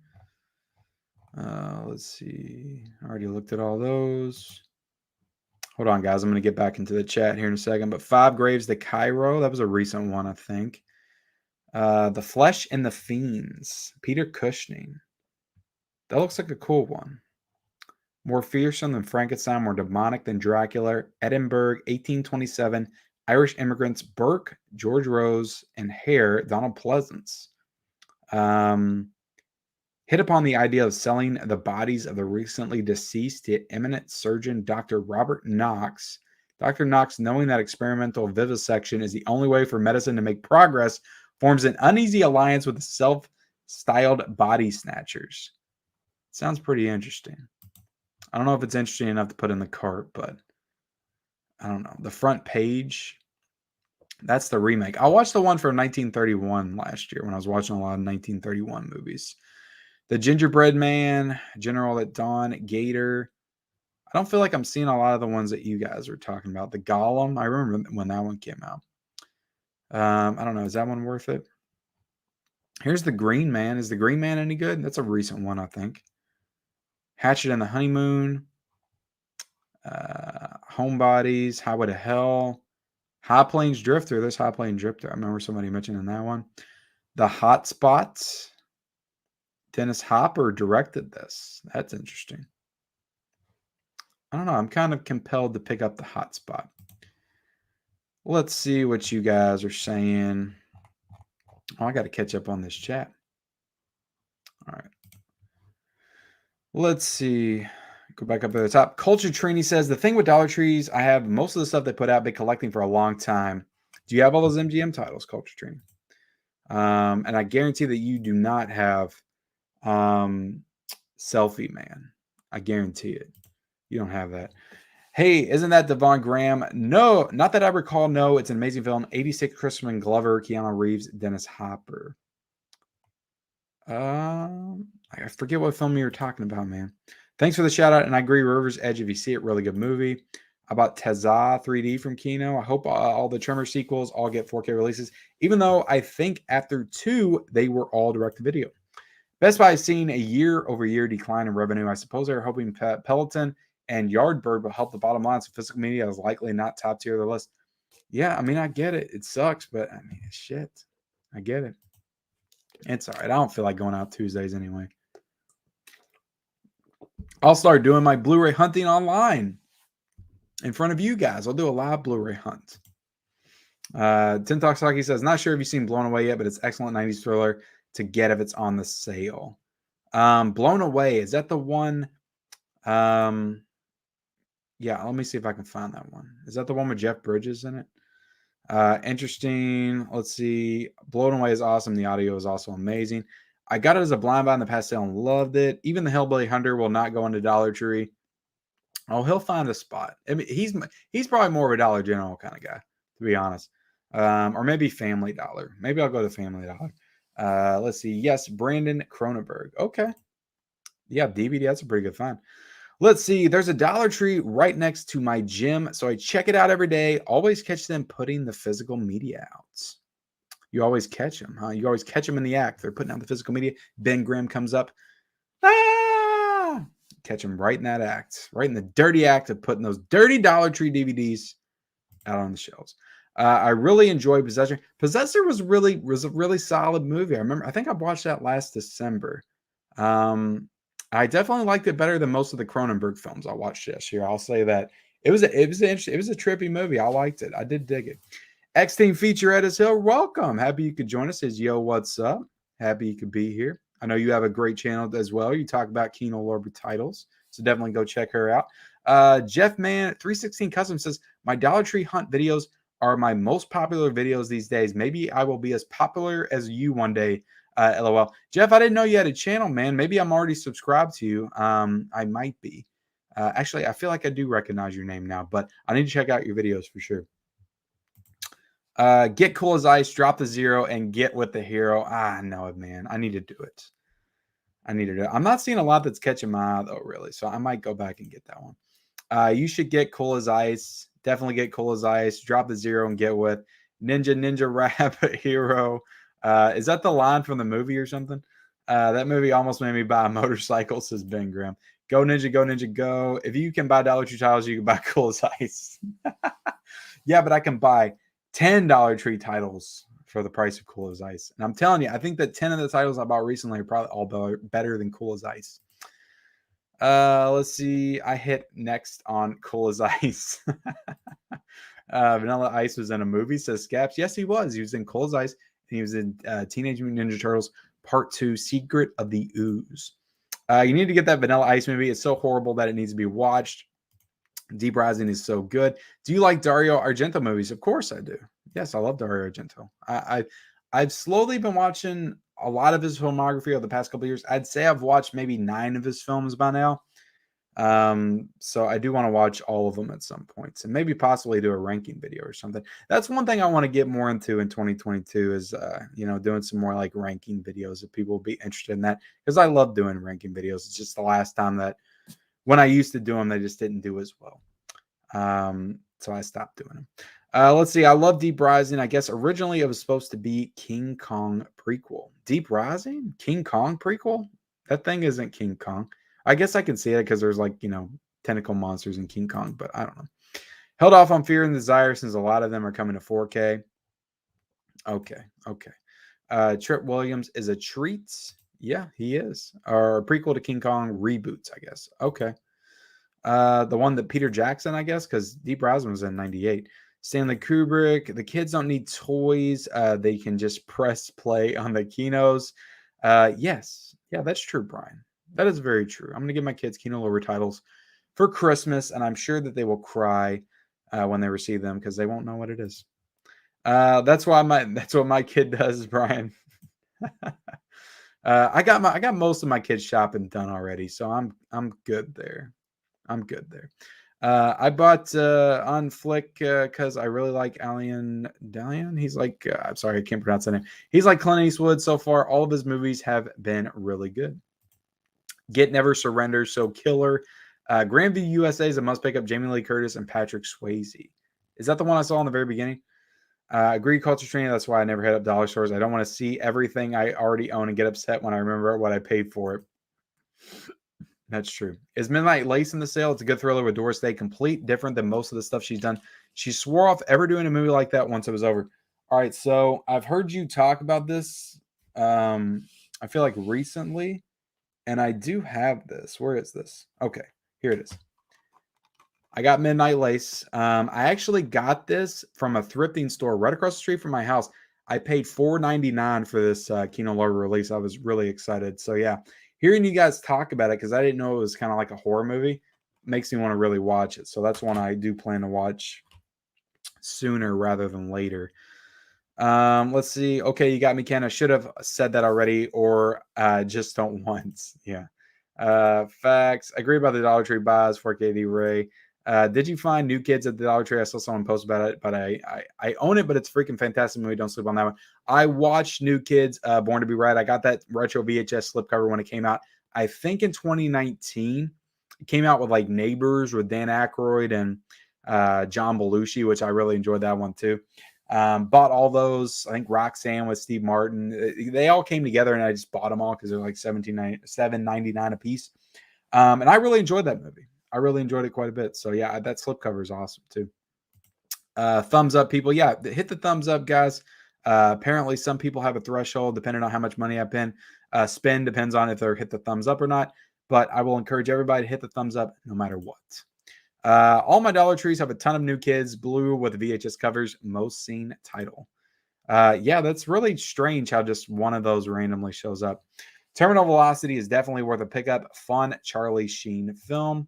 Let's see. I already looked at all those. Hold on, guys. I'm going to get back into the chat here in a second. But Five Graves to Cairo. That was a recent one, I think. The Flesh and the Fiends. Peter Cushing. That looks like a cool one. More fearsome than Frankenstein, more demonic than Dracula. Edinburgh, 1827. Irish immigrants Burke, George Rose, and Hare, Donald Pleasance. Hit upon the idea of selling the bodies of the recently deceased to eminent surgeon Dr. Robert Knox. Dr. Knox, knowing that experimental vivisection is the only way for medicine to make progress, forms an uneasy alliance with the self-styled body snatchers. Sounds pretty interesting. I don't know if it's interesting enough to put in the cart, but I don't know. The front page, that's the remake. I watched the one from 1931 last year when I was watching a lot of 1931 movies. The Gingerbread Man, General at Dawn, Gator. I don't feel like I'm seeing a lot of the ones that you guys are talking about. The Golem, I remember when that one came out. I don't know. Is that one worth it? Here's the Green Man. Is the Green Man any good? That's a recent one, I think. Hatchet and the Honeymoon. Homebodies, Highway to Hell. High Plains Drifter. There's High Plains Drifter. I remember somebody mentioning that one. The Hot Spots. Dennis Hopper directed this. That's interesting. I don't know. I'm kind of compelled to pick up the Hot Spot. Let's see what you guys are saying. Oh, I got to catch up on this chat. All right. Let's see. Go back up to the top. Culture Trini says, the thing with Dollar Trees, I have most of the stuff they put out, been collecting for a long time. Do you have all those MGM titles, Culture Trini? And I guarantee that you do not have Selfie Man. I guarantee it. You don't have that. Hey, isn't that Devon Graham? No, not that I recall. No, it's an amazing film. 86, Crispin Glover, Keanu Reeves, Dennis Hopper. I forget what film you were talking about, man. Thanks for the shout out, and I agree. River's Edge, if you see it, really good movie. About Tezza 3D from Kino. I hope all the Tremor sequels all get 4K releases, even though I think after 2, they were all direct-to-video. Best Buy has seen a year-over-year decline in revenue. I suppose they're hoping Peloton and Yardbird will help the bottom line, so physical media is likely not top tier of the list. Yeah, I mean, I get it. It sucks, but I mean, shit. I get it. It's all right. I don't feel like going out Tuesdays anyway. I'll start doing my Blu-ray hunting online in front of you guys. I'll do a live Blu-ray hunt. Tin Talk Saki says, not sure if you've seen Blown Away yet, but it's excellent 90s thriller to get if it's on the sale. Blown Away, is that the one? Yeah, let me see if I can find that one. Is that the one with Jeff Bridges in it? Interesting. Let's see. Blown Away is awesome. The audio is also amazing. I got it as a blind buy in the past sale and loved it. Even the Hellbilly Hunter will not go into Dollar Tree. Oh, he'll find a spot. I mean, he's probably more of a Dollar General kind of guy, to be honest. Or maybe Family Dollar. Maybe I'll go to Family Dollar. Let's see. Yes, Brandon Cronenberg. Okay. Yeah, DVD. That's a pretty good find. Let's see. There's a Dollar Tree right next to my gym, so I check it out every day. Always catch them putting the physical media out. You always catch them, huh? You always catch them in the act. They're putting out the physical media. Ben Grimm comes up. Ah! Catch them right in that act, right in the dirty act of putting those dirty Dollar Tree DVDs out on the shelves. I really enjoy Possessor. Possessor was a really solid movie. I think I watched that last December. I definitely liked it better than most of the Cronenberg films I watched this year. I'll say that it was a trippy movie. I liked it. I did dig it. X Team Featurette is here. Welcome. Happy you could join us. Says, yo, what's up? Happy you could be here. I know you have a great channel as well. You talk about Kino Lorber titles, so definitely go check her out. Jeff Man 316 Custom says, my Dollar Tree hunt videos are my most popular videos these days. Maybe I will be as popular as you one day. LOL. Jeff, I didn't know you had a channel, man. Maybe I'm already subscribed to you. I might be. Actually, I feel like I do recognize your name now, but I need to check out your videos for sure. Get cool as ice, drop the zero, and get with the hero. No, man. I need to do it. I'm not seeing a lot that's catching my eye, though, really. So I might go back and get that one. You should get cool as ice. Definitely get cool as ice. Drop the zero and get with Ninja Rap Hero. Is that the line from the movie or something? That movie almost made me buy a motorcycle, says Ben Grimm. Go Ninja, go Ninja, go. If you can buy Dollar Tree titles, you can buy cool as ice. Yeah, but I can buy 10 Dollar Tree titles for the price of cool as ice. And I'm telling you, I think that 10 of the titles I bought recently are probably all better than cool as ice. Let's see. I hit next on cool as ice. Vanilla Ice was in a movie, says Scaps. Yes, he was. He was in Cool as Ice, and he was in Teenage Mutant Ninja Turtles Part 2, Secret of the Ooze. You need to get that Vanilla Ice movie. It's so horrible that it needs to be watched. Deep Rising is so good. Do you like Dario Argento movies? Of course I do. Yes, I love Dario Argento. I've slowly been watching a lot of his filmography over the past couple of years. I'd say I've watched maybe 9 of his films by now. So I do want to watch all of them at some points and maybe possibly do a ranking video or something. That's one thing I want to get more into in 2022 is, doing some more like ranking videos if people will be interested in that, because I love doing ranking videos. It's just the last time that when I used to do them, they just didn't do as well. So I stopped doing them. Let's see. I love Deep Rising. I guess originally it was supposed to be King Kong prequel. Deep Rising? King Kong prequel? That thing isn't King Kong. I guess I can see it because there's tentacle monsters in King Kong, but I don't know. Held off on Fear and Desire since a lot of them are coming to 4K. Okay. Trip Williams is a treat. Yeah, he is. Or a prequel to King Kong reboots, I guess. Okay. The one that Peter Jackson, I guess, because Deep Rising was in 98. Stanley Kubrick. The kids don't need toys. They can just press play on the Kinos. Yes. Yeah, that's true, Brian. That is very true. I'm going to give my kids Kino Lorber titles for Christmas, and I'm sure that they will cry when they receive them because they won't know what it is. That's what my kid does, Brian. I got most of my kids shopping done already, so I'm good there. I bought on Flick because I really like Alian Dalian. He's like, I'm sorry, I can't pronounce that name. He's like Clint Eastwood. So far, all of his movies have been really good. Get Never Surrender, so killer. Grandview USA is a must pick up. Jamie Lee Curtis and Patrick Swayze. Is that the one I saw in the very beginning? Agriculture training. That's why I never hit up dollar stores. I don't want to see everything I already own and get upset when I remember what I paid for it. That's true. Is Midnight Lace in the sale? It's a good thriller with Doris Day. Complete different than most of the stuff she's done. She swore off ever doing a movie like that once it was over. All right, so I've heard you talk about this. I feel like recently. And I do have this. Where is this? Okay, here it is. I got Midnight Lace. I actually got this from a thrifting store right across the street from my house. I paid $4.99 for this Kino Lorber release. I was really excited. So yeah, hearing you guys talk about it, because I didn't know it was kind of like a horror movie. makes me want to really watch it. So that's one I do plan to watch sooner rather than later. Let's see. Okay, you got me, Ken. I should have said that already, or just don't want. Yeah. Facts. I agree about the Dollar Tree buys. 4KD Ray. Did you find New Kids at the Dollar Tree? I saw someone post about it, but I own it, but it's freaking fantastic movie. Don't sleep on that one. I watched New Kids, Born to Be Right. I got that retro VHS slipcover when it came out. I think in 2019. It came out with like Neighbors with Dan Aykroyd and John Belushi, which I really enjoyed that one too. Bought all those. I think Roxanne with Steve Martin. They all came together, and I just bought them all because they're like $7.99 a piece. And I really enjoyed that movie. I really enjoyed it quite a bit. So yeah, that slipcover is awesome too. Thumbs up, people. Yeah, hit the thumbs up, guys. Apparently, some people have a threshold depending on how much money I spend. Depends on if they're hit the thumbs up or not. But I will encourage everybody to hit the thumbs up no matter what. All my Dollar Trees have a ton of New Kids, blue with VHS covers, most seen title. Yeah, that's really strange how just one of those randomly shows up. Terminal Velocity is definitely worth a pickup. Fun Charlie Sheen film.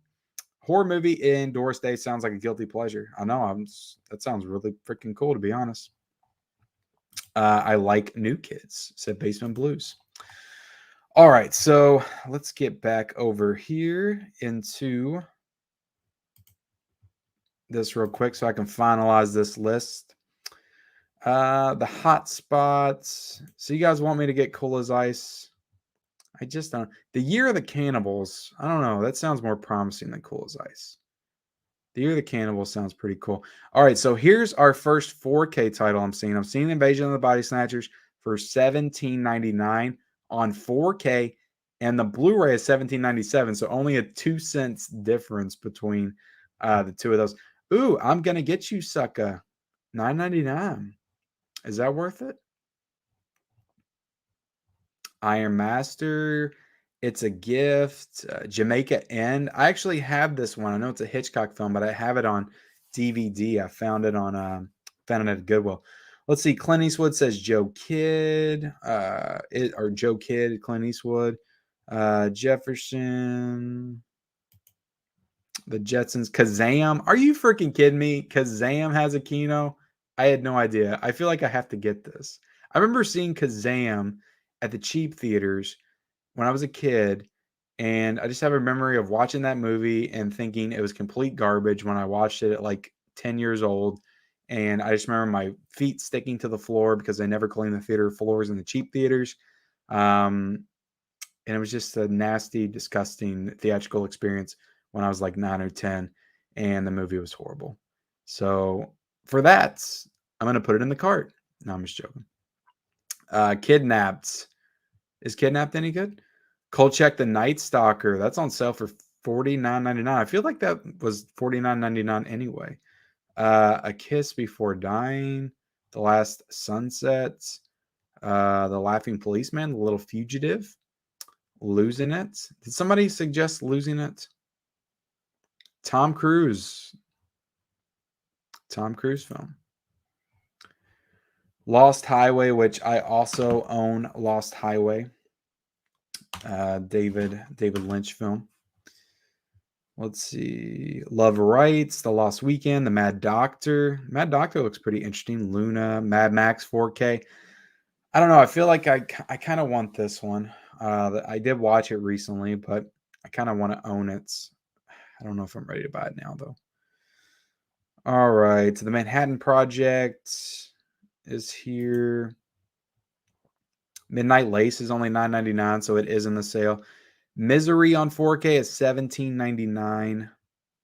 Horror movie in Doris Day sounds like a guilty pleasure. I know. That sounds really freaking cool, to be honest. I like New Kids, said Basement Blues. All right, so let's get back over here into this real quick so I can finalize this list. The hot spots. So you guys want me to get Cool as Ice? I just don't. The Year of the Cannibals. I don't know. That sounds more promising than Cool as Ice. The Year of the Cannibals sounds pretty cool. All right, so here's our first 4K title I'm seeing. I'm seeing Invasion of the Body Snatchers for $17.99 on 4K, and the Blu-ray is $17.97. So only a 2 cents difference between the two of those. Ooh, I'm gonna get you, sucker. $9.99. Is that worth it? Iron Master. It's a Gift. Jamaica End. I actually have this one. I know it's a Hitchcock film, but I have it on DVD. I found it at Goodwill. Let's see. Clint Eastwood says Joe Kidd. Joe Kidd. Clint Eastwood. Jefferson. The Jetsons. Kazam. Are you freaking kidding me? Kazam has a Kino. I had no idea. I feel like I have to get this. I remember seeing Kazam at the cheap theaters when I was a kid, and I just have a memory of watching that movie and thinking it was complete garbage when I watched it at like 10 years old. And I just remember my feet sticking to the floor because they never cleaned the theater floors in the cheap theaters. And it was just a nasty, disgusting theatrical experience when I was like 9 or 10, and the movie was horrible. So for that, I'm going to put it in the cart. No, I'm just joking. Kidnapped. Is Kidnapped any good? Kolchak the Night Stalker. That's on sale for $49.99. I feel like that was $49.99 anyway. A Kiss Before Dying. The Last Sunset. The Laughing Policeman. The Little Fugitive. Losing It. Did somebody suggest Losing It? Tom Cruise. Tom Cruise film. Lost Highway, which I also own. Lost Highway. David Lynch film. Let's see. Love Rights, The Lost Weekend, The Mad Doctor. Mad Doctor looks pretty interesting. Luna, Mad Max 4K. I don't know. I feel like I kind of want this one. I did watch it recently, but I kind of want to own it. I don't know if I'm ready to buy it now, though. All right. So the Manhattan Project is here. Midnight Lace is only $9.99, so it is in the sale. Misery on 4K is $17.99.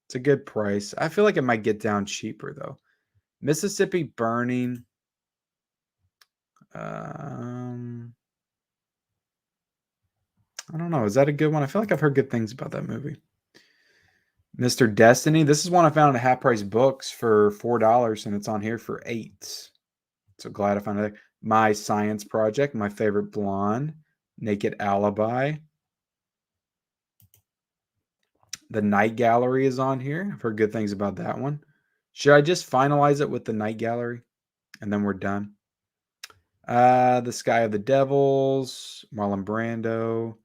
It's a good price. I feel like it might get down cheaper, though. Mississippi Burning. I don't know. Is that a good one? I feel like I've heard good things about that movie. Mr. Destiny. This is one I found at Half Price Books for $4, and it's on here for $8. So glad I found it. My Science Project. My Favorite Blonde. Naked Alibi. The Night Gallery is on here. I've heard good things about that one. Should I just finalize it with the Night Gallery? And then we're done. The Sky of the Devils. Marlon Brando.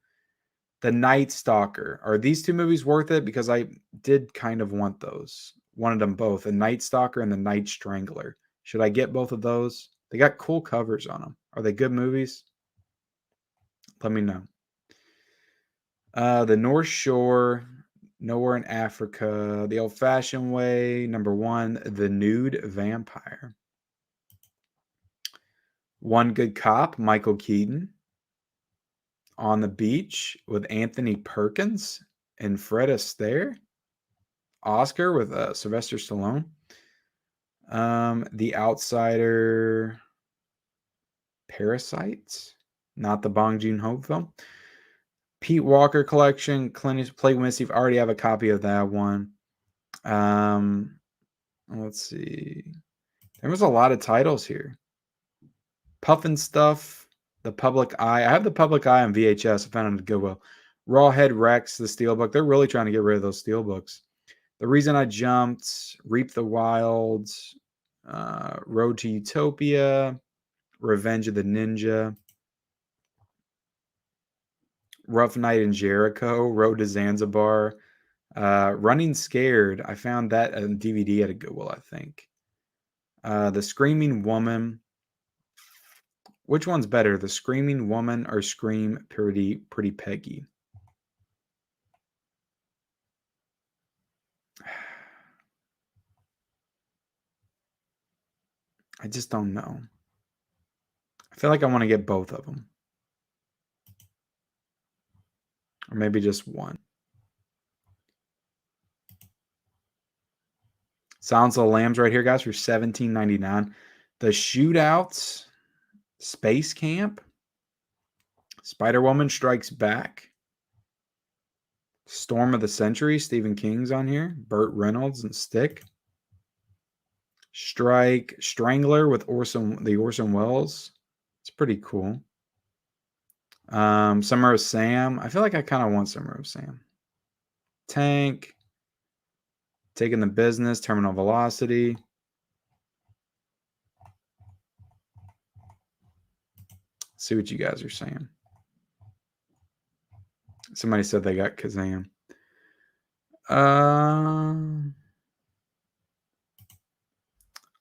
The Night Stalker. Are these two movies worth it? Because I did kind of want those. Wanted them both. The Night Stalker and the Night Strangler. Should I get both of those? They got cool covers on them. Are they good movies? Let me know. The North Shore, Nowhere in Africa, The Old Fashioned Way, number 1, The Nude Vampire. One Good Cop, Michael Keaton. On the Beach with Anthony Perkins and Fred Astaire. Oscar with Sylvester Stallone. The Outsider, Parasites, not the Bong Joon-ho film. Pete Walker Collection, Clint Eastwood, Plague Steve. I already have a copy of that one. Let's see. There was a lot of titles here. Puffin Stuff, The Public Eye. I have The Public Eye on VHS. I found it at Goodwill. Rawhead Rex, the Steelbook. They're really trying to get rid of those Steelbooks. The Reason I Jumped, Reap the Wild, Road to Utopia, Revenge of the Ninja, Rough Night in Jericho, Road to Zanzibar, Running Scared. I found that on DVD at a Goodwill, I think. The Screaming Woman. Which one's better, The Screaming Woman or Scream Pretty Peggy? I just don't know. I feel like I want to get both of them. Or maybe just one. Silence of the Lambs right here, guys, for $17.99. The Shootouts, Space Camp, Spider-Woman Strikes Back, Storm of the Century, Stephen King's on here, Burt Reynolds and Stick. Strangler with Orson Welles. It's pretty cool. Summer of Sam. I feel like I kind of want Summer of Sam. Tank. Taking the Business. Terminal Velocity. See what you guys are saying. Somebody said they got Kazam.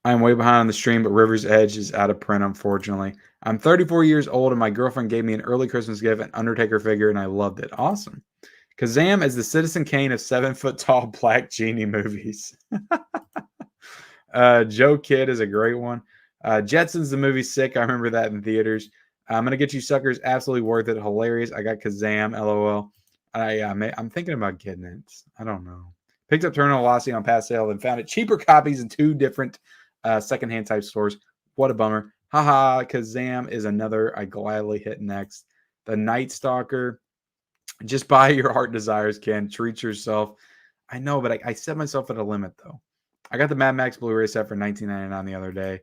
I'm way behind on the stream, but River's Edge is out of print, unfortunately. I'm 34 years old, and my girlfriend gave me an early Christmas gift, an Undertaker figure, and I loved it. Awesome. Kazam is the Citizen Kane of 7-foot-tall Black Genie movies. Joe Kidd is a great one. Jetsons, the movie, sick. I remember that in theaters. I'm going to get you suckers. Absolutely worth it. Hilarious. I got Kazam, LOL. I'm thinking about getting it. I don't know. Picked up Terminal Velocity on past sale and found it cheaper copies in 2 different secondhand type stores. What a bummer. Haha, Kazam is another I gladly hit next. The Night Stalker. Just buy your heart desires, Ken. Treat yourself. I know, but I set myself at a limit, though. I got the Mad Max Blu-ray set for $19.99 the other day.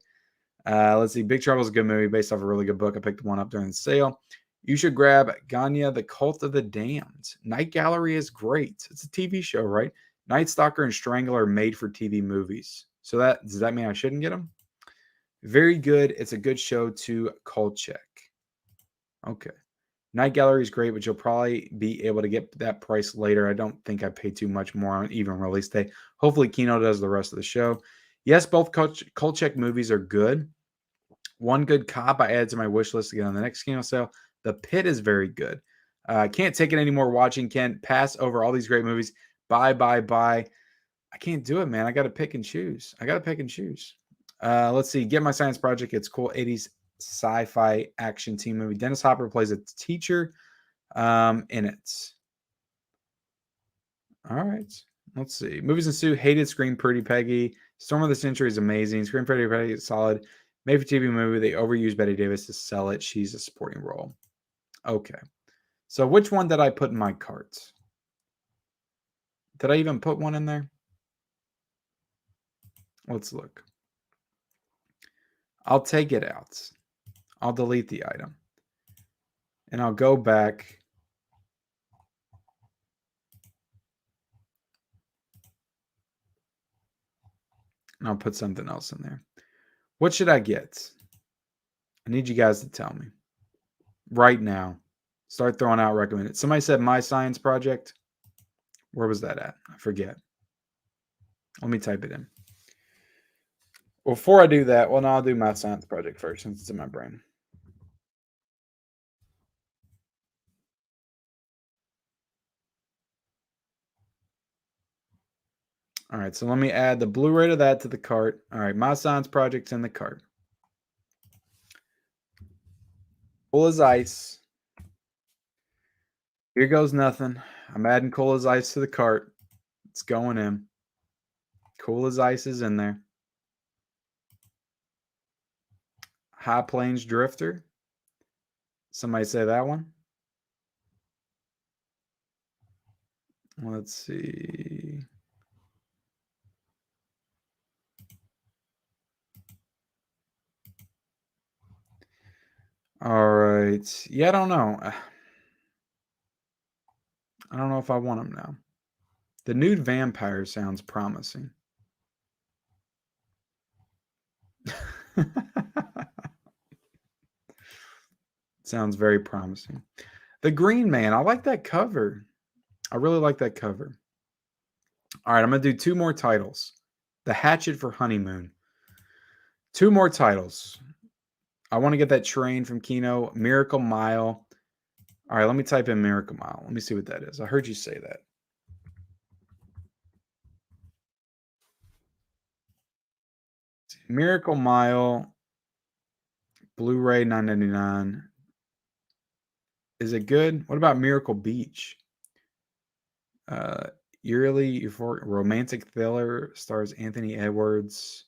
Let's see. Big Trouble is a good movie based off a really good book. I picked one up during the sale. You should grab Ganya, The Cult of the Damned. Night Gallery is great. It's a TV show, right? Night Stalker and Strangler are made for TV movies. So does that mean I shouldn't get them? Very good. It's a good show to cult check. Okay. Night Gallery is great, but you'll probably be able to get that price later. I don't think I paid too much more on even release day. Hopefully, Kino does the rest of the show. Yes, both cult check movies are good. One Good Cop I added to my wish list to get on the next Kino sale. The Pit is very good. Can't take it anymore watching. Can't pass over all these great movies. Bye. I can't do it, man. I got to pick and choose. Let's see. Get My Science Project. It's cool. 80s sci-fi action team movie. Dennis Hopper plays a teacher in it. All right. Let's see. Movies ensue. Hated Scream Pretty Peggy. Storm of the Century is amazing. Scream Pretty Peggy is solid. Made for TV movie. They overused Betty Davis to sell it. She's a supporting role. Okay. So which one did I put in my cart? Did I even put one in there? Let's look. I'll take it out. I'll delete the item. And I'll go back. And I'll put something else in there. What should I get? I need you guys to tell me right now. Start throwing out recommended. Somebody said My Science Project. Where was that at? I forget. Let me type it in. Well, before I do that, well, no, I'll do My Science Project first since it's in my brain. All right, so let me add the Blu-ray to that to the cart. All right, My Science Project's in the cart. Full as ice. Here goes nothing. I'm adding Cool as Ice to the cart. It's going in. Cool as Ice is in there. High Plains Drifter. Somebody say that one. Let's see. All right. Yeah, I don't know. I don't know if I want him now. The Nude Vampire sounds promising. Sounds very promising. The Green Man. I like that cover. I really like that cover. All right, I'm going to do 2 more titles. The Hatchet for Honeymoon. 2 more titles. I want to get that train from Kino. Miracle Mile. All right, let me type in Miracle Mile. Let me see what that is. I heard you say that. Miracle Mile. Blu-ray $9.99. Is it good? What about Miracle Beach? Eerily euphoric romantic thriller, stars Anthony Edwards.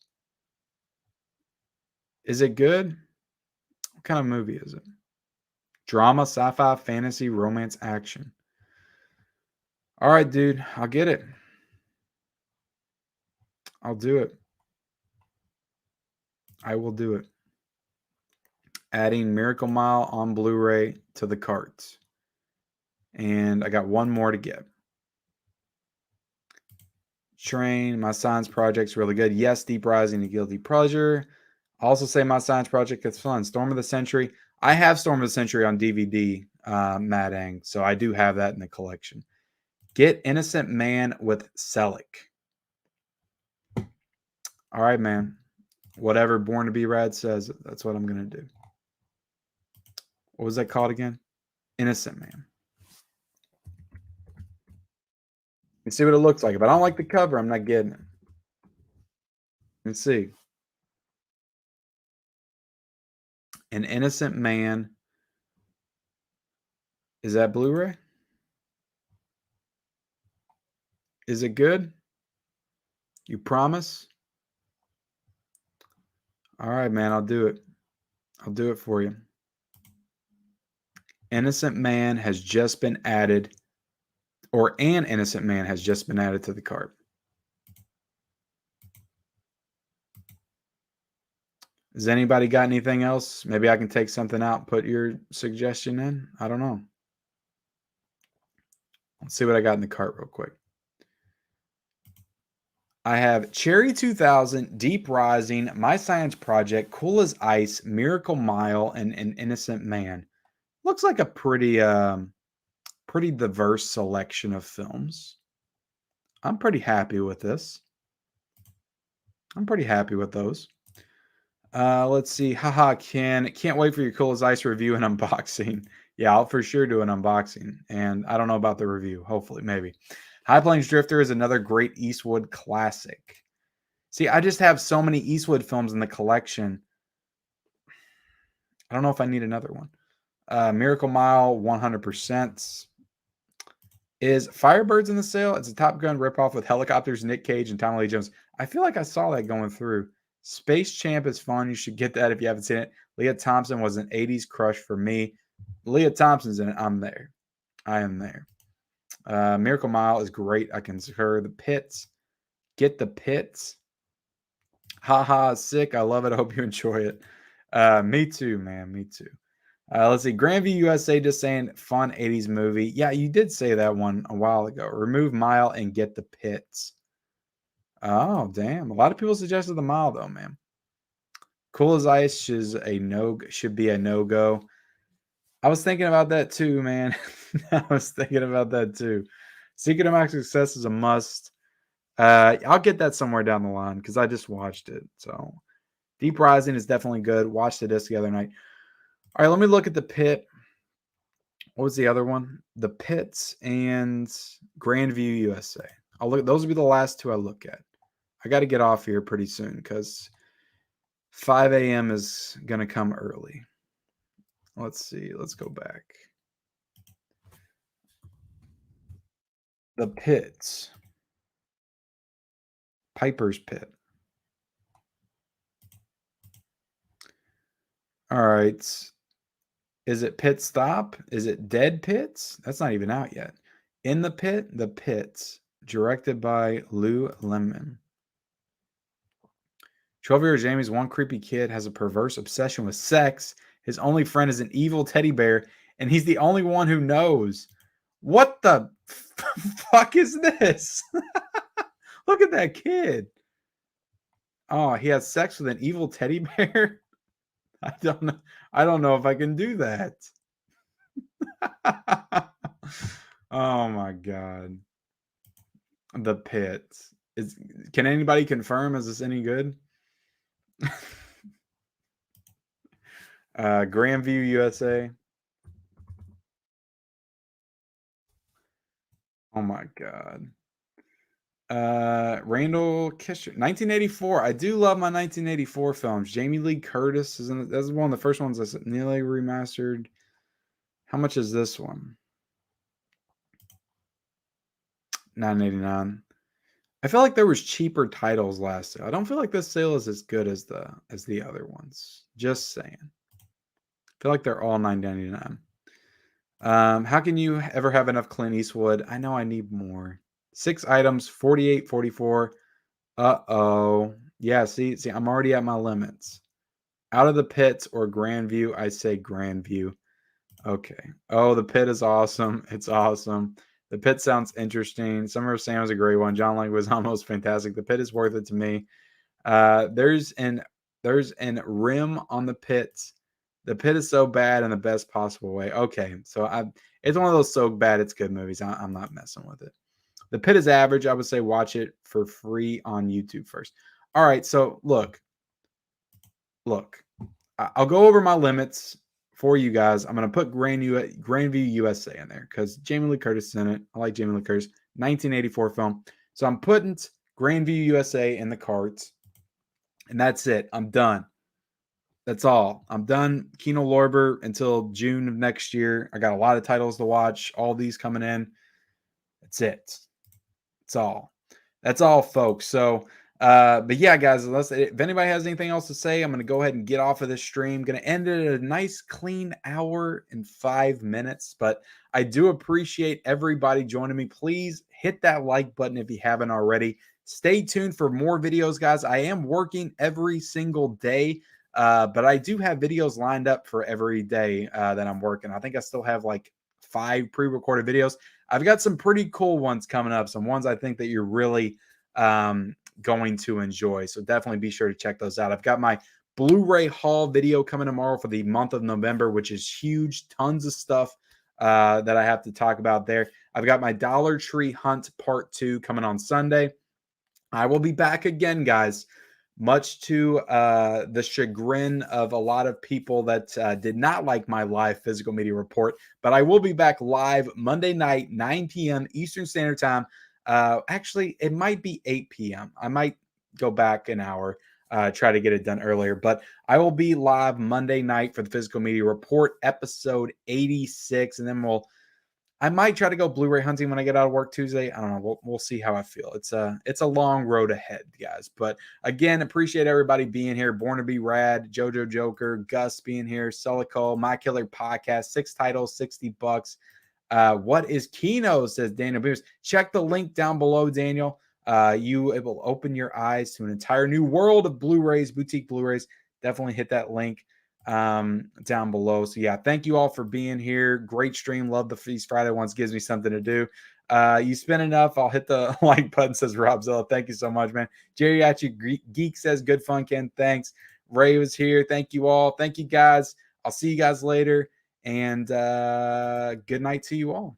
Is it good? What kind of movie is it? Drama, sci-fi, fantasy, romance, action. All right, dude. I'll get it. I'll do it. I will do it. Adding Miracle Mile on Blu-ray to the cart. And I got 1 more to get. Train, My Science Project's really good. Yes, Deep Rising and Guilty Pleasure. Also say My Science Project is fun. Storm of the Century. I have Storm of the Century on DVD, Madang, so I do have that in the collection. Get Innocent Man with Selleck. All right, man. Whatever Born to Be Rad says, that's what I'm going to do. What was that called again? Innocent Man. You see what it looks like. If I don't like the cover, I'm not getting it. Let's see. An Innocent Man. Is that Blu-ray? Is it good? You promise? All right, man. I'll do it. I'll do it for you. Innocent Man has just been added, or An Innocent Man has just been added to the cart. Has anybody got anything else? Maybe I can take something out, put your suggestion in. I don't know. Let's see what I got in the cart real quick. I have Cherry 2000, Deep Rising, My Science Project, Cool as Ice, Miracle Mile, and An Innocent Man. Looks like a pretty diverse selection of films. I'm pretty happy with this. I'm pretty happy with those. Let's see. Haha, can't wait for your Cool as Ice review and unboxing. Yeah, I'll for sure do an unboxing. And I don't know about the review. Hopefully, maybe. High Plains Drifter is another great Eastwood classic. See, I just have so many Eastwood films in the collection. I don't know if I need another one. Miracle Mile, 100%. Is Firebirds in the sale? It's a Top Gun ripoff with helicopters, Nick Cage, and Tommy Lee Jones. I feel like I saw that going through. Space Champ is fun. You should get that if you haven't seen it. Leah Thompson was an 80s crush for me. Leah Thompson's in it. I'm there. I am there. Miracle Mile is great. I concur. The Pits. Get the Pits. Haha, sick. I love it. I hope you enjoy it. Me too, man. Me too. Let's see. Grandview USA just saying fun 80s movie. Yeah, you did say that one a while ago. Remove Mile and Get the Pits. Oh, damn. A lot of people suggested the Mile, though, man. Cool as Ice should be a no-go. I was thinking about that too, man. I was thinking about that too. Secret of My Success is a must. I'll get that somewhere down the line because I just watched it. So Deep Rising is definitely good. Watched it the other night. All right, let me look at The Pit. What was the other one? The Pits and Grandview USA. I'll look. Those will be the last two I look at. I got to get off here pretty soon because 5 a.m. is gonna come early. Let's see. Let's go back. The Pits. Piper's Pit. All right. Is it Pit Stop? Is it Dead Pits? That's not even out yet. In the Pit, The Pits, directed by Lou Lemon. 12-year-old Jamie's one creepy kid has a perverse obsession with sex. His only friend is an evil teddy bear, and he's the only one who knows. What the fuck is this? Look at that kid. Oh, he has sex with an evil teddy bear? I don't know. I don't know if I can do that. Oh my god. The Pit. Can anybody confirm? Is this any good? Grandview USA. Oh my god. Randall Kisher, 1984. I do love my 1984 films. Jamie Lee Curtis is in it. That's one of the first ones that's nearly remastered. How much is this one? $9.89. I feel like there was cheaper titles last sale. I don't feel like this sale is as good as the other ones. Just saying. I feel like they're all $9.99. How can you ever have enough Clint Eastwood? I know I need more. 6 items, 48, 44. Uh-oh. Yeah, see, I'm already at my limits. Out of the Pits or Grandview, I say Grandview. Okay. Oh, the Pit is awesome. It's awesome. The Pit sounds interesting. Summer of Sam was a great one. John Lang was almost fantastic. The Pit is worth it to me. There's an rim on the Pit. The Pit is so bad in the best possible way. Okay, so it's one of those so bad it's good movies. I'm not messing with it. The Pit is average. I would say watch it for free on YouTube first. All right, so look. I'll go over my limits for you guys. I'm going to put Grandview USA in there because Jamie Lee Curtis is in it. I like Jamie Lee Curtis. 1984 film. So I'm putting Grandview USA in the carts. And that's it. I'm done. That's all. I'm done. Kino Lorber until June of next year. I got a lot of titles to watch. All these coming in. That's it. That's all. That's all, folks. So, but yeah, guys, if anybody has anything else to say, I'm going to go ahead and get off of this stream. Going to end it at a nice, clean hour and 5 minutes. But I do appreciate everybody joining me. Please hit that like button if you haven't already. Stay tuned for more videos, guys. I am working every single day, but I do have videos lined up for every day that I'm working. I think I still have like 5 pre-recorded videos. I've got some pretty cool ones coming up, some ones I think that you're really going to enjoy. So definitely be sure to check those out. I've got my Blu-ray haul video coming tomorrow for the month of November, which is huge. Tons of stuff that I have to talk about there. I've got my Dollar Tree Hunt Part 2 coming on Sunday. I will be back again, guys, much to the chagrin of a lot of people that did not like my live physical media report. But I will be back live Monday night, 9 p.m. Eastern Standard Time. Actually, it might be 8 p.m. I might go back an hour, try to get it done earlier. But I will be live Monday night for the physical media report, episode 86. And then I might try to go Blu-ray hunting when I get out of work Tuesday. I don't know. We'll see how I feel. It's a long road ahead, guys. But again, appreciate everybody being here. Born to Be Rad, Jojo Joker, Gus being here, Celico, My Killer Podcast, 6 titles, $60. What is Kino? Says Daniel Beers. Check the link down below, Daniel. It will open your eyes to an entire new world of Blu-rays, boutique Blu-rays. Definitely hit that link down below. So yeah, thank you all for being here. Great stream. Love the Feast Friday ones. Gives me something to do. You spend enough, I'll hit the like button, says Rob Zilla. Thank you so much, man. Geriatric Geek says good fun, Ken. Thanks. Ray was here. Thank you all. Thank you guys. I'll see you guys later. And good night to you all.